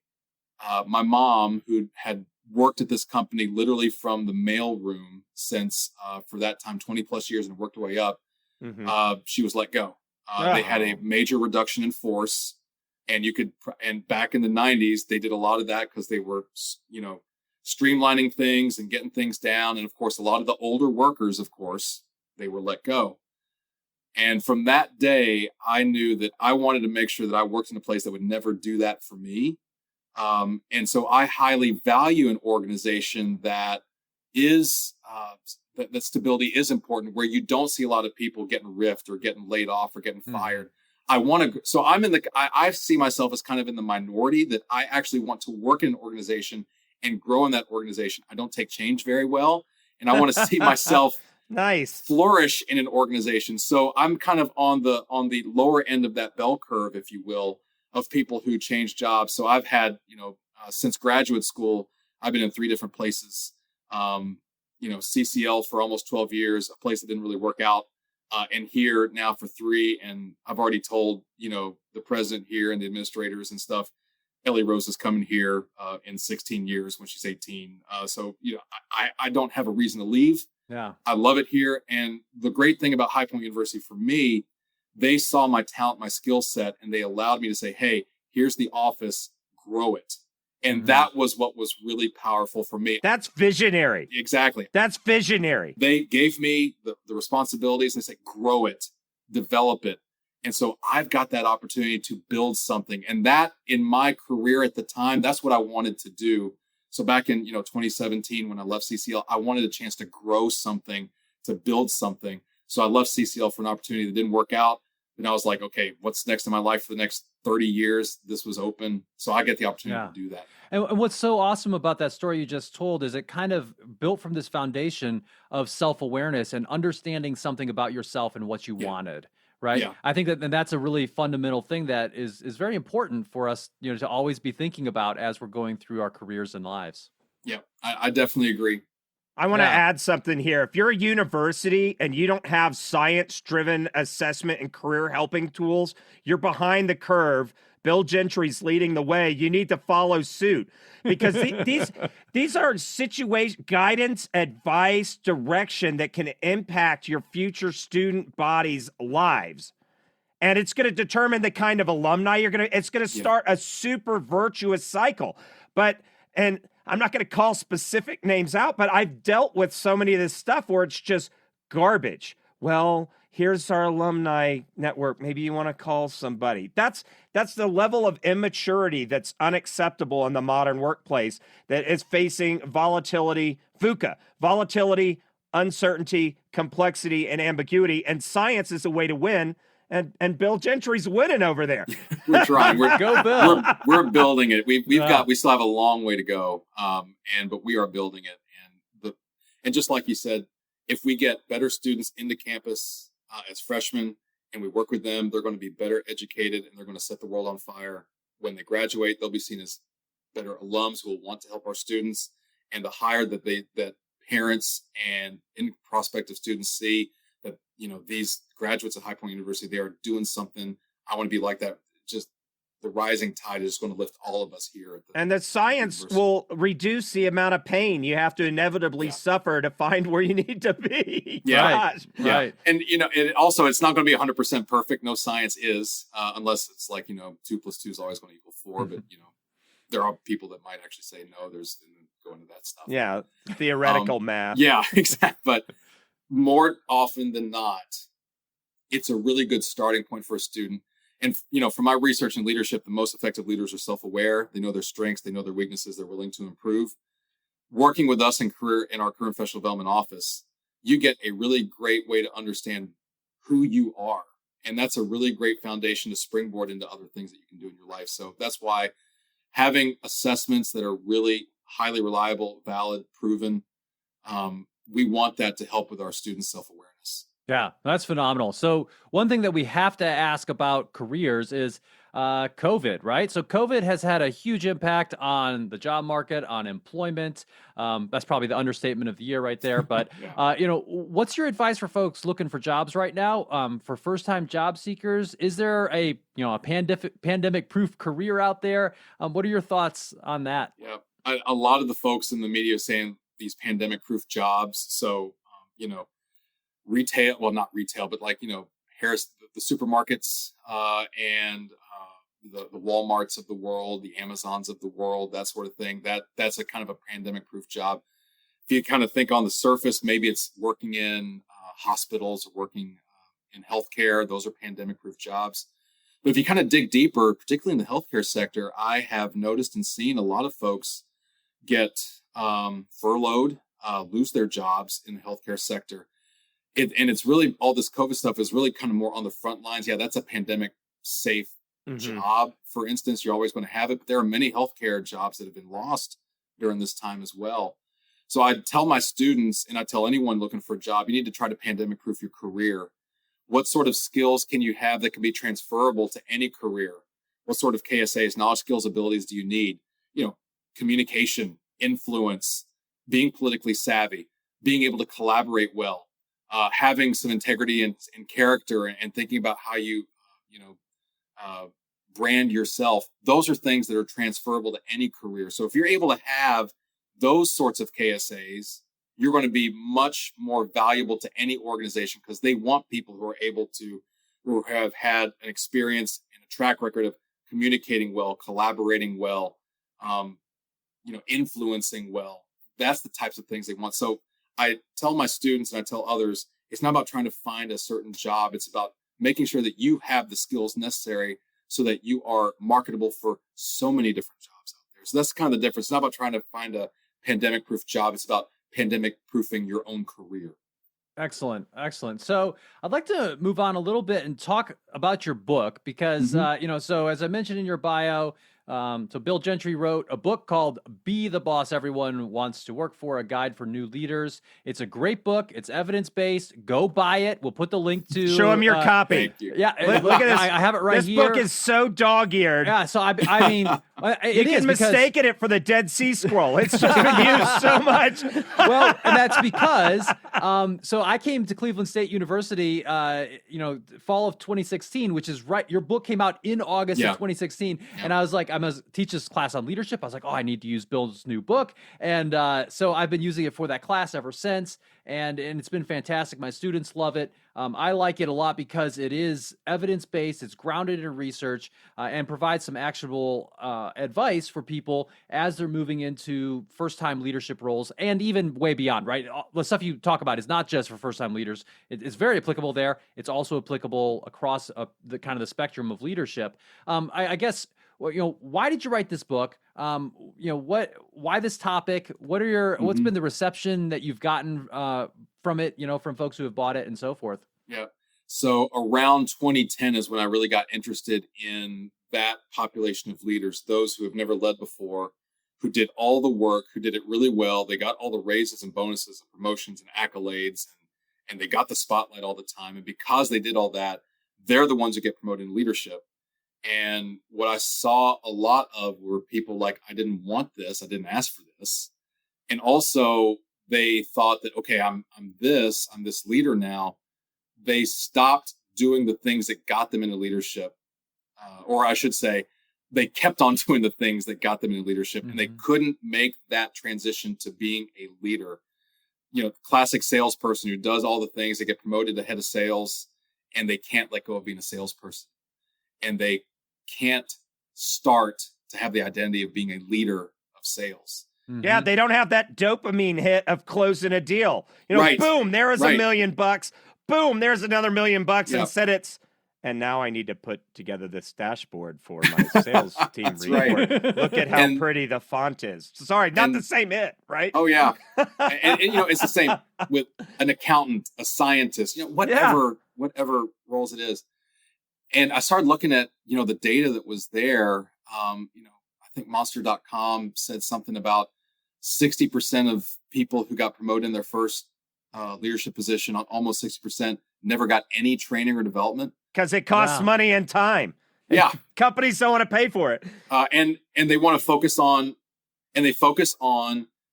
My mom, who had worked at this company literally from the mail room since, for that time, 20 plus years and worked her way up, she was let go. They had a major reduction in force. And back in the 90s, they did a lot of that because they were, streamlining things and getting things down. And of course, a lot of the older workers, of course, they were let go. And from that day, I knew that I wanted to make sure that I worked in a place that would never do that for me. And so I highly value an organization that is, that stability is important, where you don't see a lot of people getting riffed or getting laid off or getting fired. So I see myself as kind of in the minority that I actually want to work in an organization and grow in that organization. I don't take change very well, and I want to see myself flourish in an organization. So I'm kind of on the lower end of that bell curve, if you will, of people who change jobs. So I've had, since graduate school, I've been in 3 different places. CCL for almost 12 years, a place that didn't really work out. And here now for 3. And I've already told, the president here and the administrators and stuff, Ellie Rose is coming here in 16 years when she's 18. So, I don't have a reason to leave. Yeah. I love it here. And the great thing about High Point University for me, they saw my talent, my skill set, and they allowed me to say, hey, here's the office, grow it. And that was what was really powerful for me. That's visionary. Exactly. That's visionary. They gave me the responsibilities. They said, grow it, develop it. And so I've got that opportunity to build something. And that, in my career at the time, that's what I wanted to do. So back in 2017, when I left CCL, I wanted a chance to grow something, to build something. So I left CCL for an opportunity that didn't work out. And I was like, okay, what's next in my life for the next 30 years? This was open. So I get the opportunity to do that. And what's so awesome about that story you just told is it kind of built from this foundation of self-awareness and understanding something about yourself and what you wanted. Right. Yeah. I think that's a really fundamental thing that is very important for us, to always be thinking about as we're going through our careers and lives. Yeah, I definitely agree. I want to add something here. If you're a university and you don't have science-driven assessment and career helping tools, you're behind the curve. Bill Gentry's leading the way. You need to follow suit, because these are situation, guidance, advice, direction that can impact your future student body's lives. And it's going to determine the kind of alumni it's going to start a super virtuous cycle. And I'm not going to call specific names out, but I've dealt with so many of this stuff where it's just garbage. Well, here's our alumni network. Maybe you want to call somebody. That's the level of immaturity that's unacceptable in the modern workplace, that is facing volatility, VUCA, volatility, uncertainty, complexity, and ambiguity. And science is a way to win. And Bill Gentry's winning over there. We're trying. Go, Bill. We're building it. We still have a long way to go. But we are building it. And just like you said, if we get better students into campus as freshmen and we work with them, they're going to be better educated and they're going to set the world on fire. When they graduate, they'll be seen as better alums who will want to help our students. And the higher that parents and prospective students see that, these graduates at High Point University, they are doing something. I want to be like that. Just the rising tide is going to lift all of us here. And the science will reduce the amount of pain you have to inevitably suffer to find where you need to be. Yeah. Right. And, it's not going to be 100% perfect. No science is, unless it's like, 2 + 2 is always going to equal 4. But, there are people that might actually say, no, there's go into that stuff. Yeah. Theoretical math. Yeah, exactly. But more often than not, it's a really good starting point for a student. And, from my research in leadership, the most effective leaders are self-aware. They know their strengths. They know their weaknesses. They're willing to improve. Working with us in our career and professional development office, you get a really great way to understand who you are. And that's a really great foundation to springboard into other things that you can do in your life. So that's why having assessments that are really highly reliable, valid, proven, we want that to help with our students' self-awareness. Yeah, that's phenomenal. So one thing that we have to ask about careers is COVID, right? So COVID has had a huge impact on the job market, on employment. That's probably the understatement of the year right there. But, what's your advice for folks looking for jobs right now? For first-time job seekers, is there a pandemic-proof career out there? What are your thoughts on that? Yeah, a lot of the folks in the media are saying these pandemic-proof jobs. So, retail, well, not retail, but like, Harris, the supermarkets, and the Walmarts of the world, the Amazons of the world, that sort of thing. That's a kind of a pandemic-proof job. If you kind of think on the surface, maybe it's working in hospitals or working in healthcare. Those are pandemic-proof jobs. But if you kind of dig deeper, particularly in the healthcare sector, I have noticed and seen a lot of folks get furloughed, lose their jobs in the healthcare sector. And it's really, all this COVID stuff is really kind of more on the front lines. Yeah, that's a pandemic safe job. For instance, you're always going to have it, but there are many healthcare jobs that have been lost during this time as well. So I tell my students, and I tell anyone looking for a job, you need to try to pandemic proof your career. What sort of skills can you have that can be transferable to any career? What sort of KSAs, knowledge, skills, abilities do you need? Communication, influence, being politically savvy, being able to collaborate well. Having some integrity and character and thinking about how you, brand yourself. Those are things that are transferable to any career. So if you're able to have those sorts of KSAs, you're going to be much more valuable to any organization because they want people who have had an experience and a track record of communicating well, collaborating well, influencing well. That's the types of things they want. So I tell my students and I tell others, it's not about trying to find a certain job. It's about making sure that you have the skills necessary so that you are marketable for so many different jobs out there. So that's kind of the difference. It's not about trying to find a pandemic-proof job. It's about pandemic-proofing your own career. Excellent. So I'd like to move on a little bit and talk about your book because, so as I mentioned in your bio, so Bill Gentry wrote a book called Be the Boss Everyone Wants to Work For, a guide for new leaders. It's a great book. It's evidence-based. Go buy it. We'll put the link to... Show him your copy. Thank you. Yeah. Look at this. I have it right this here. This book is so dog-eared. Yeah. So I mean, you can mistake it for the Dead Sea Scroll. It's just been used so much. Well, and that's because, so I came to Cleveland State University, fall of 2016, which is right. Your book came out in August of 2016. Yeah. And I was like, I'm going to teach this class on leadership. I was like, I need to use Bill's new book. And so I've been using it for that class ever since. And it's been fantastic. My students love it. I like it a lot because it is evidence-based, it's grounded in research, and provides some actionable advice for people as they're moving into first-time leadership roles and even way beyond, right? The stuff you talk about is not just for first-time leaders. It's very applicable there. It's also applicable across the kind of the spectrum of leadership. I guess, why did you write this book? Why this topic? What are what's been the reception that you've gotten from it, from folks who have bought it and so forth? Yeah. So around 2010 is when I really got interested in that population of leaders, those who have never led before, who did all the work, who did it really well. They got all the raises and bonuses and promotions and accolades, and they got the spotlight all the time. And because they did all that, they're the ones who get promoted in leadership. And what I saw a lot of were people like, I didn't want this. I didn't ask for this. And also they thought that, okay, I'm this leader now. They stopped doing the things that got them into leadership. Or I should say, they kept on doing the things that got them into leadership, and they couldn't make that transition to being a leader. Classic salesperson who does all the things, they get promoted to head of sales, and they can't let go of being a salesperson. And they can't start to have the identity of being a leader of sales. Yeah, they don't have that dopamine hit of closing a deal. Right. Boom, there is Right. $1 million. Boom, there's another $1 million. Yep. Instead and now I need to put together this dashboard for my sales team report. right. Look at how pretty the font is. Sorry, not the same hit, right? Oh yeah. and it's the same with an accountant, a scientist, whatever roles it is. And I started looking at, the data that was there. I think monster.com said something about 60% of people who got promoted in their first leadership position, almost 60%, never got any training or development. Because it costs money and time. Yeah. Companies don't want to pay for it. And they want to focus on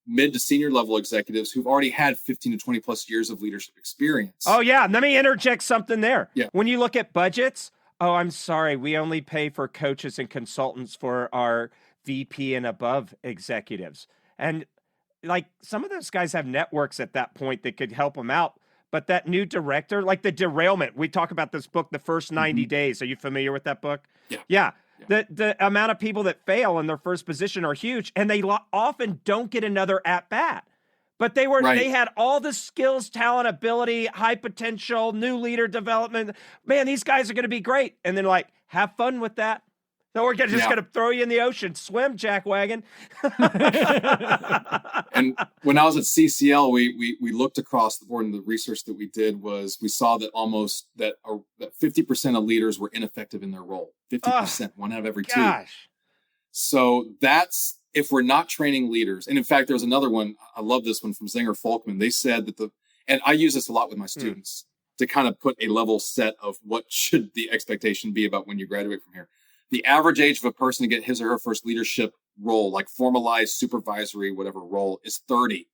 mid to senior level executives who've already had 15 to 20 plus years of leadership experience. Oh, yeah. Let me interject something there. Yeah. When you look at budgets, I'm sorry, we only pay for coaches and consultants for our VP and above executives. And like some of those guys have networks at that point that could help them out. But that new director, like the derailment, we talk about this book, The First 90 Days. Are you familiar with that book? Yeah. The amount of people that fail in their first position are huge, and they often don't get another at bat. But they had all the skills, talent, ability, high potential, new leader development. Man, these guys are going to be great. And then have fun with that. So we're just going to throw you in the ocean. Swim, jackwagon. And when I was at CCL, we looked across the board, and the research that we did was we saw that that 50% of leaders were ineffective in their role. 50%, one out of every two. So that's if we're not training leaders. And in fact, there's another one. I love this one from Zinger Folkman. They said that and I use this a lot with my students to kind of put a level set of what should the expectation be about when you graduate from here. The average age of a person to get his or her first leadership role, like formalized supervisory, whatever role, is 30.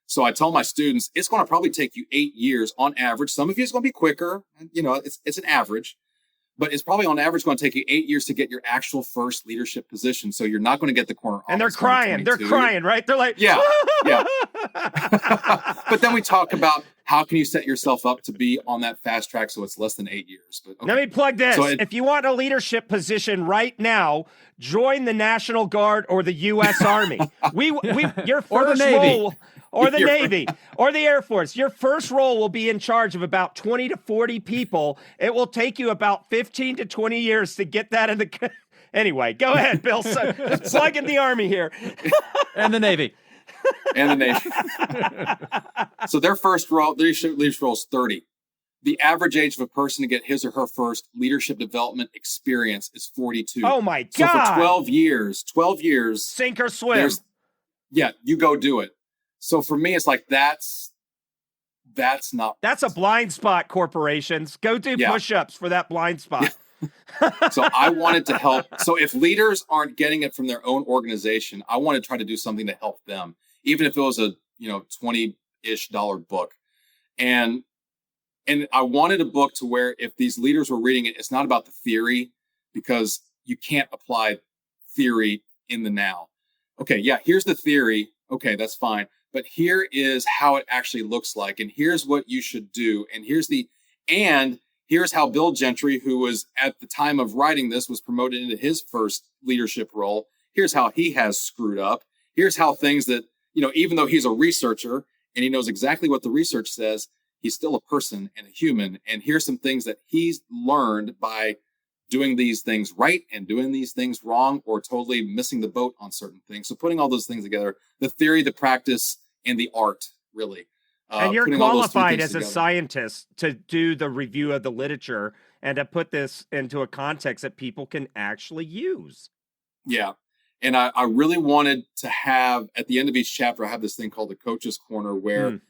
So I tell my students, it's going to probably take you 8 years on average. Some of you it's going to be quicker. It's an average, but it's probably on average going to take you 8 years to get your actual first leadership position. So you're not going to get the corner. And they're crying. They're crying, right? They're like, yeah. But then we talk about how can you set yourself up to be on that fast track so it's less than 8 years. But Let me plug this. If you want a leadership position right now, join the National Guard or the U.S. Army. Your first or the Navy. role, or the Navy, or the Air Force. Your first role will be in charge of about 20 to 40 people. It will take you about 15 to 20 years to get that in the. Anyway, go ahead, Bill. Just plug in the Army here. And the Navy. And the Navy. So their first role, leadership role is 30. The average age of a person to get his or her first leadership development experience is 42. Oh my God. So for 12 years, sink or swim. You go do it. So for me, it's like, that's not. That's a blind spot, corporations. Go do push-ups for that blind spot. So I wanted to help. So if leaders aren't getting it from their own organization, I want to try to do something to help them, even if it was a $20-ish book. And I wanted a book to where if these leaders were reading it, it's not about the theory, because you can't apply theory in the now. Okay, yeah, here's the theory. Okay, that's fine. But here is how it actually looks like. And here's what you should do. And here's how Bill Gentry, who was at the time of writing this, was promoted into his first leadership role. Here's how he has screwed up. Here's how things that, even though he's a researcher and he knows exactly what the research says, he's still a person and a human. And here's some things that he's learned by doing these things right and doing these things wrong, or totally missing the boat on certain things. So putting all those things together, the theory, the practice, and the art, really. And you're qualified as a scientist to do the review of the literature and to put this into a context that people can actually use. Yeah. And I really wanted to have, at the end of each chapter, I have this thing called the Coach's Corner, where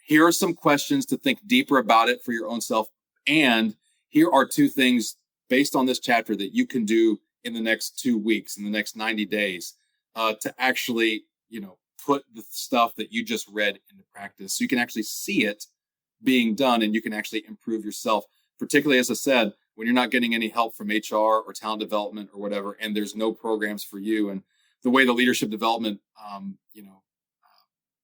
here are some questions to think deeper about it for your own self. And here are 2 things based on this chapter that you can do in the next 2 weeks, in the next 90 days, to actually, put the stuff that you just read into practice. So you can actually see it being done, and you can actually improve yourself. Particularly, as I said, when you're not getting any help from HR or talent development or whatever, and there's no programs for you. And the way the leadership development,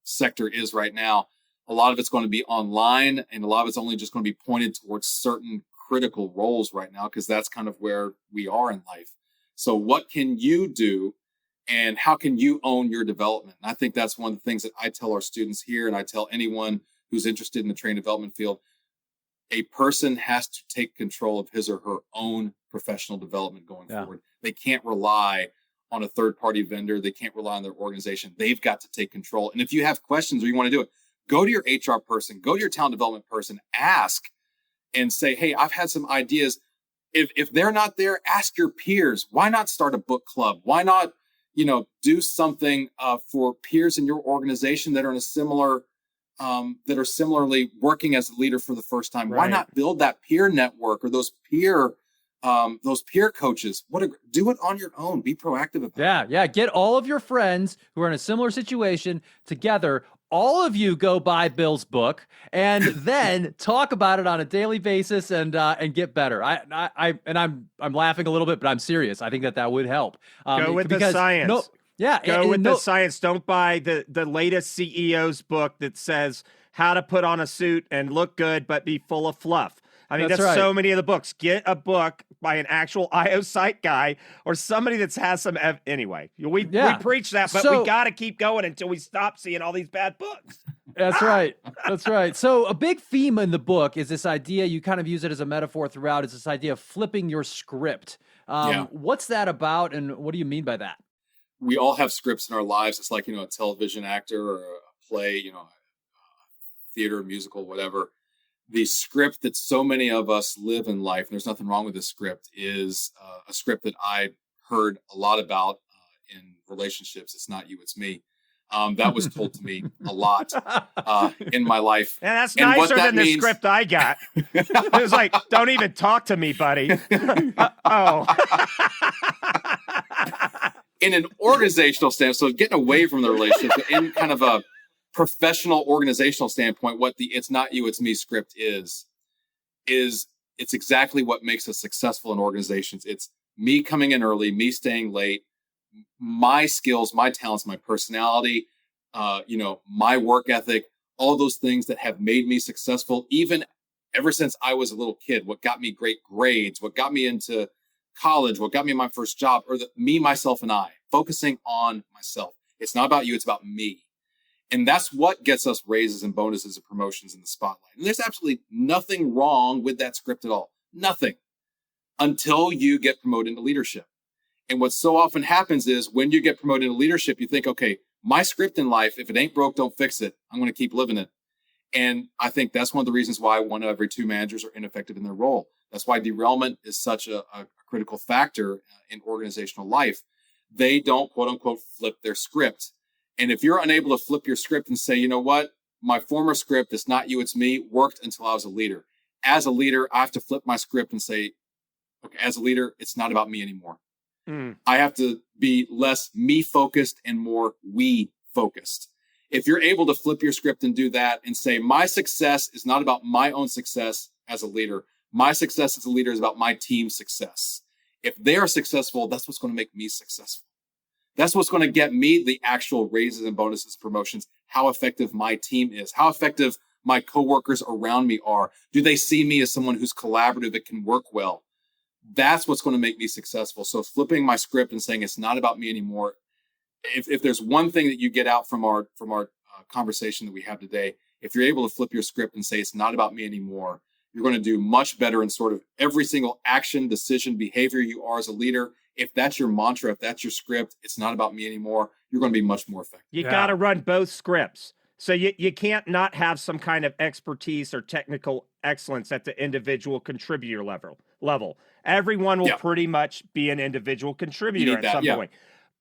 sector is right now, a lot of it's going to be online, and a lot of it's only just going to be pointed towards certain critical roles right now, because that's kind of where we are in life. So what can you do, and how can you own your development? And I think that's one of the things that I tell our students here, and I tell anyone who's interested in the training development field. A person has to take control of his or her own professional development going forward. They can't rely on a third-party vendor. They can't rely on their organization. They've got to take control. And if you have questions or you want to do it, go to your HR person, go to your talent development person, ask and say, hey, I've had some ideas. If they're not there, ask your peers. Why not start a book club? Why not, do something for peers in your organization that are in a similar, that are similarly working as a leader for the first time? Right. Why not build that peer network or those peer coaches? Do it on your own. Be proactive about it. Yeah. Get all of your friends who are in a similar situation together. All of you go buy Bill's book and then talk about it on a daily basis and get better. I'm laughing a little bit, but I'm serious. I think that would help. Go with the science. Go with the science. Don't buy the latest CEO's book that says how to put on a suit and look good, but be full of fluff. I mean, that's right. So many of the books. Get a book by an actual IO Psych guy or somebody that has some. Anyway, we preach that, but we got to keep going until we stop seeing all these bad books. That's right. That's right. So a big theme in the book is this idea, you kind of use it as a metaphor throughout, is this idea of flipping your script. What's that about, and what do you mean by that? We all have scripts in our lives. It's like, a television actor or a play, a theater, musical, whatever. The script that so many of us live in life, and there's nothing wrong with this script, is a script that I heard a lot about in relationships. It's not you, it's me. That was told to me a lot in my life. And that's nicer than the script I got. It was like, don't even talk to me, buddy. In an organizational standpoint, so getting away from the relationship, in kind of a professional organizational standpoint, what the "it's not you, it's me" script is it's exactly what makes us successful in organizations. It's me coming in early, me staying late, my skills, my talents, my personality, my work ethic, all those things that have made me successful, even ever since I was a little kid. What got me great grades, what got me into college, what got me my first job, or me, myself, and I, focusing on myself. It's not about you, it's about me. And that's what gets us raises and bonuses and promotions in the spotlight. And there's absolutely nothing wrong with that script at all. Nothing. Until you get promoted into leadership. And what so often happens is when you get promoted into leadership, you think, okay, my script in life, if it ain't broke, don't fix it. I'm going to keep living it. And I think that's one of the reasons why 1 out of every 2 managers are ineffective in their role. That's why derailment is such a critical factor in organizational life. They don't, quote unquote, flip their script. And if you're unable to flip your script and say, you know what, my former script, "it's not you, it's me," worked until I was a leader. As a leader, I have to flip my script and say, okay, as a leader, it's not about me anymore. I have to be less me focused and more we focused. If you're able to flip your script and do that and say, my success is not about my own success as a leader. My success as a leader is about my team's success. If they are successful, that's what's going to make me successful. That's what's going to get me the actual raises and bonuses, promotions, how effective my team is, how effective my coworkers around me are. Do they see me as someone who's collaborative, that can work well? That's what's going to make me successful. So flipping my script and saying it's not about me anymore. If there's one thing that you get out from our conversation that we have today, if you're able to flip your script and say it's not about me anymore, you're going to do much better in sort of every single action, decision, behavior you are as a leader. If that's your mantra, if that's your script, it's not about me anymore, you're going to be much more effective. You got to run both scripts. So you can't not have some kind of expertise or technical excellence at the individual contributor level. Everyone will pretty much be an individual contributor at some point.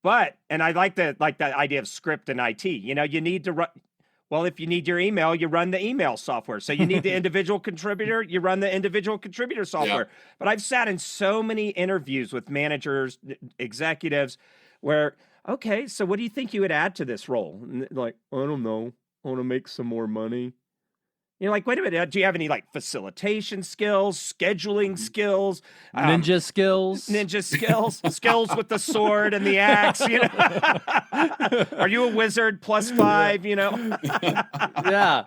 But, and I like that idea of script and IT. You need to run. Well, if you need your email, you run the email software. So you need the individual contributor, you run the individual contributor software. Yeah. But I've sat in so many interviews with managers, executives, where, okay, so what do you think you would add to this role? And like, I don't know. I want to make some more money. You're like, wait a minute, do you have any like facilitation skills, scheduling skills, Ninja skills. ninja skills, skills with the sword and the axe, you know? Are you a wizard +5, you know?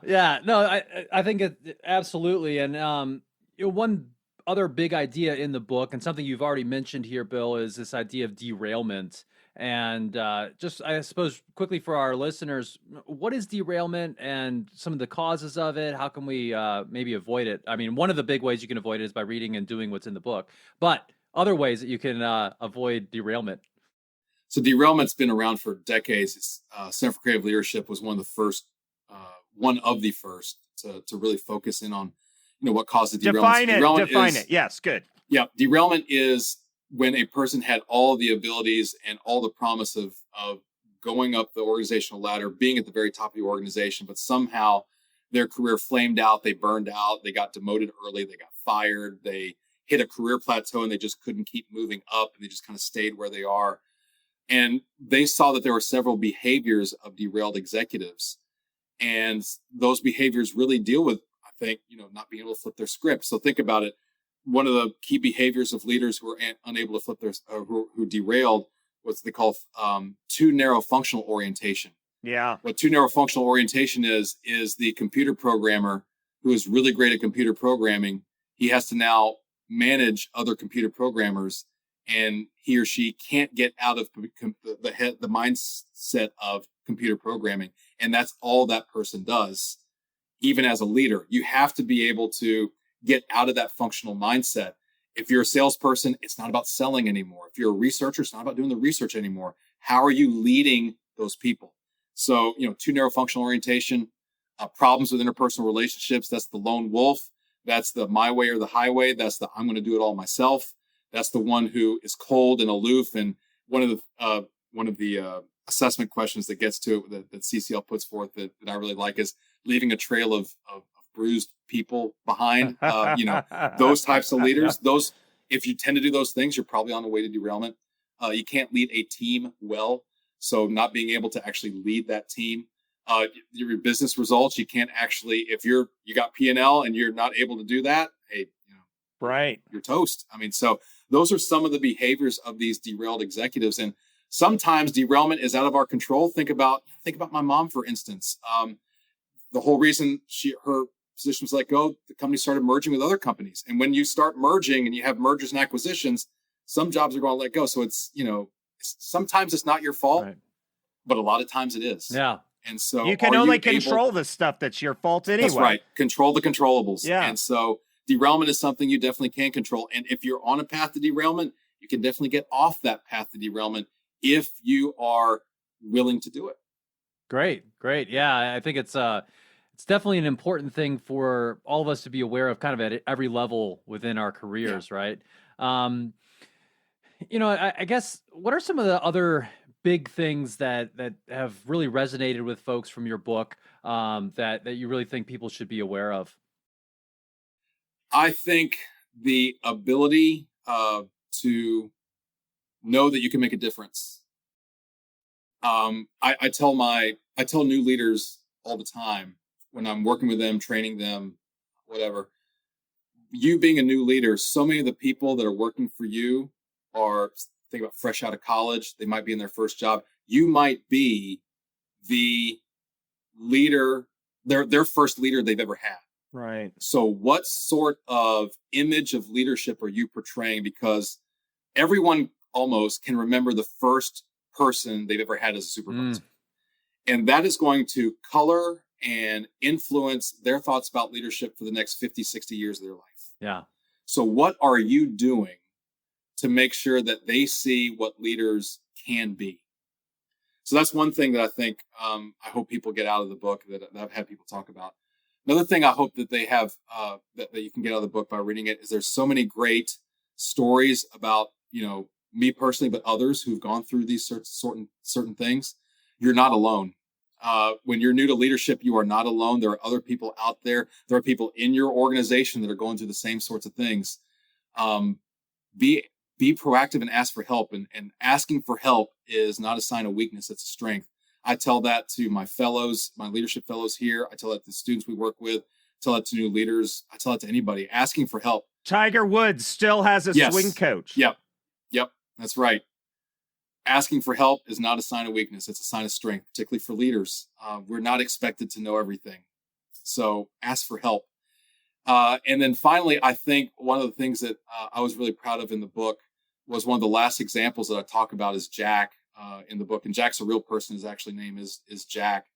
Yeah. No, I think it absolutely. And one other big idea in the book, and something you've already mentioned here, Bill, is this idea of derailment. And just, I suppose, quickly for our listeners, what is derailment and some of the causes of it? How can we maybe avoid it? I mean, one of the big ways you can avoid it is by reading and doing what's in the book, but other ways that you can avoid derailment. So derailment's been around for decades. Center for Creative Leadership was one of the first to really focus in on, what causes derailment. Define it. Yes, good. Yeah, derailment is when a person had all the abilities and all the promise of going up the organizational ladder, being at the very top of the organization, but somehow their career flamed out, they burned out, they got demoted early, they got fired, they hit a career plateau and they just couldn't keep moving up and they just kind of stayed where they are. And they saw that there were several behaviors of derailed executives. And those behaviors really deal with, I think, not being able to flip their script. So think about it. One of the key behaviors of leaders who are unable to flip their, who derailed, what they call too narrow functional orientation. Yeah. What too narrow functional orientation is the computer programmer who is really great at computer programming. He has to now manage other computer programmers, and he or she can't get out of the mindset of computer programming. And that's all that person does. Even as a leader, you have to be able to get out of that functional mindset. If you're a salesperson, it's not about selling anymore. If you're a researcher, it's not about doing the research anymore. How are you leading those people? So, too narrow functional orientation, problems with interpersonal relationships. That's the lone wolf. That's the my way or the highway. That's the I'm going to do it all myself. That's the one who is cold and aloof. And one of the assessment questions that gets to it that CCL puts forth that I really like is leaving a trail of bruised people behind. Those types of leaders. Those, if you tend to do those things, you're probably on the way to derailment. You can't lead a team well, so not being able to actually lead that team. Your business results, you can't actually, if you got P&L and you're not able to do that, hey, right, you're toast. I mean, so those are some of the behaviors of these derailed executives, and sometimes derailment is out of our control. Think about my mom, for instance. The whole reason her position was let go, the company started merging with other companies. And when you start merging and you have mergers and acquisitions, some jobs are going to let go. So it's, sometimes it's not your fault, right, but a lot of times it is. Yeah. And so you can only control the stuff that's your fault anyway. That's right. Control the controllables. Yeah. And so derailment is something you definitely can control. And if you're on a path to derailment, you can definitely get off that path to derailment if you are willing to do it. Great. Yeah, I think it's definitely an important thing for all of us to be aware of, kind of at every level within our careers, yeah, right? I guess, what are some of the other big things that have really resonated with folks from your book that you really think people should be aware of? I think the ability to know that you can make a difference. I tell new leaders all the time when I'm working with them, training them, whatever, you being a new leader, so many of the people that are working for you are, think about fresh out of college. They might be in their first job. You might be the leader, their first leader they've ever had. Right. So what sort of image of leadership are you portraying? Because everyone almost can remember the first person they've ever had as a supervisor. And that is going to color and influence their thoughts about leadership for the next 50, 60 years of their life. Yeah. So what are you doing to make sure that they see what leaders can be? So that's one thing that I think I hope people get out of the book that I've had people talk about. Another thing I hope that they have that you can get out of the book by reading it is there's so many great stories about, me personally, but others who've gone through these certain things. You're not alone. When you're new to leadership, you are not alone. There are other people out there. There are people in your organization that are going through the same sorts of things. Be proactive and ask for help. And asking for help is not a sign of weakness. It's a strength. I tell that to my fellows, my leadership fellows here. I tell that to the students we work with, tell that to new leaders. I tell it to anybody asking for help. Tiger Woods still has a swing coach. Yep. That's right. Asking for help is not a sign of weakness. It's a sign of strength, particularly for leaders. We're not expected to know everything. So ask for help. And then finally, I think one of the things that I was really proud of in the book was one of the last examples that I talk about is Jack in the book. And Jack's a real person. His actual name is Jack.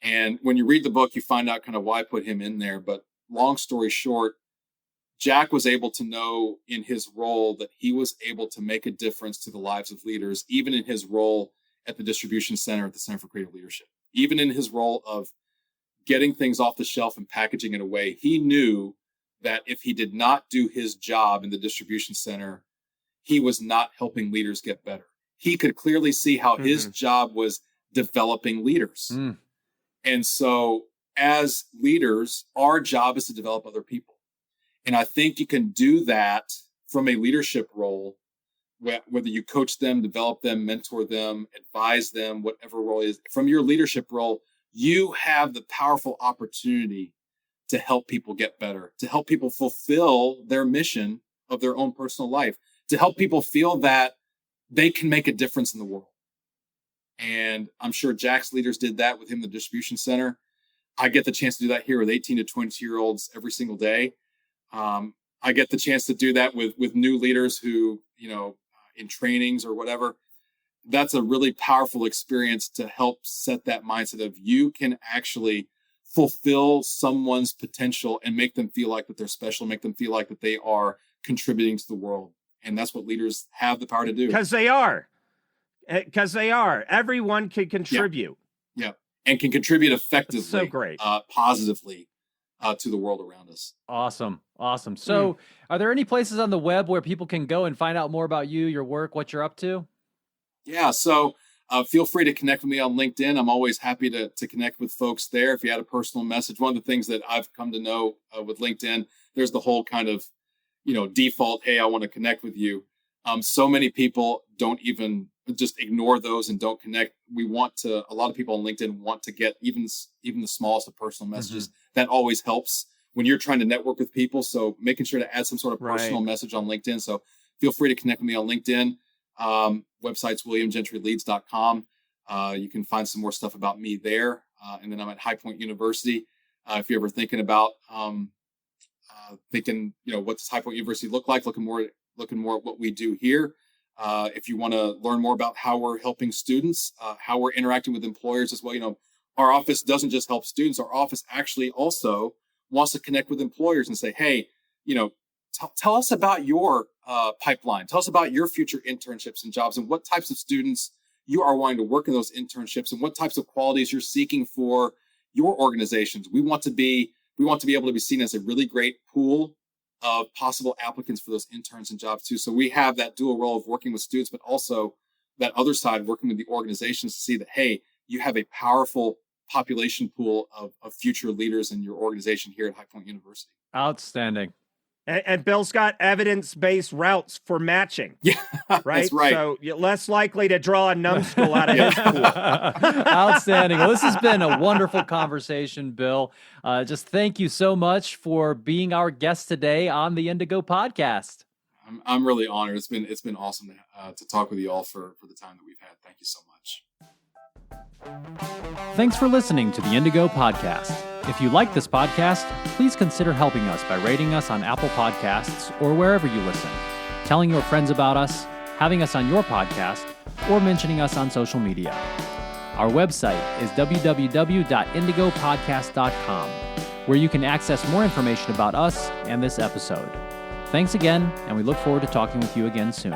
And when you read the book, you find out kind of why I put him in there. But long story short, Jack was able to know in his role that he was able to make a difference to the lives of leaders, even in his role at the distribution center at the Center for Creative Leadership, even in his role of getting things off the shelf and packaging it away. He knew that if he did not do his job in the distribution center, he was not helping leaders get better. He could clearly see how his job was developing leaders. And so as leaders, our job is to develop other people. And I think you can do that from a leadership role, whether you coach them, develop them, mentor them, advise them, whatever role it is. From your leadership role, you have the powerful opportunity to help people get better, to help people fulfill their mission of their own personal life, to help people feel that they can make a difference in the world. And I'm sure Jack's leaders did that with him in the distribution center. I get the chance to do that here with 18 to 22-year-olds every single day. I get the chance to do that with new leaders who, in trainings or whatever. That's a really powerful experience to help set that mindset of you can actually fulfill someone's potential and make them feel like that they're special, make them feel like that they are contributing to the world. And that's what leaders have the power to do. Because they are. Everyone can contribute. Yeah. And can contribute effectively, so great. Positively to the world around us. Awesome. So are there any places on the web where people can go and find out more about you, your work, what you're up to? Yeah. So feel free to connect with me on LinkedIn. I'm always happy to connect with folks there. If you had a personal message, one of the things that I've come to know with LinkedIn, there's the whole kind of, default, hey, I want to connect with you. So many people don't even just ignore those and don't connect. A lot of people on LinkedIn want to get even the smallest of personal messages. That always helps when you're trying to network with people. So making sure to add some sort of personal message on LinkedIn. So feel free to connect with me on LinkedIn. Website's williamgentryleads.com. You can find some more stuff about me there. And then I'm at High Point University. If you're ever thinking about what does High Point University look like, looking more at what we do here. If you want to learn more about how we're helping students, how we're interacting with employers as well, our office doesn't just help students. Our office actually also wants to connect with employers and say, hey, tell us about your pipeline. Tell us about your future internships and jobs and what types of students you are wanting to work in those internships and what types of qualities you're seeking for your organizations. We want to be able to be seen as a really great pool of possible applicants for those interns and jobs too. So we have that dual role of working with students, but also that other side, working with the organizations to see that, hey, you have a powerful population pool of future leaders in your organization here at High Point University. Outstanding. And Bill's got evidence-based routes for matching. Yeah, right? That's right. So you're less likely to draw a numbskull out of his pool. Outstanding. Well, this has been a wonderful conversation, Bill. Just thank you so much for being our guest today on the Indigo Podcast. I'm really honored. It's been awesome to talk with you all for the time that we've had. Thank you so much. Thanks for listening to the Indigo Podcast. If you like this podcast, please consider helping us by rating us on Apple Podcasts or wherever you listen, telling your friends about us, having us on your podcast, or mentioning us on social media. Our website is www.indigopodcast.com, where you can access more information about us and this episode. Thanks again, and we look forward to talking with you again soon.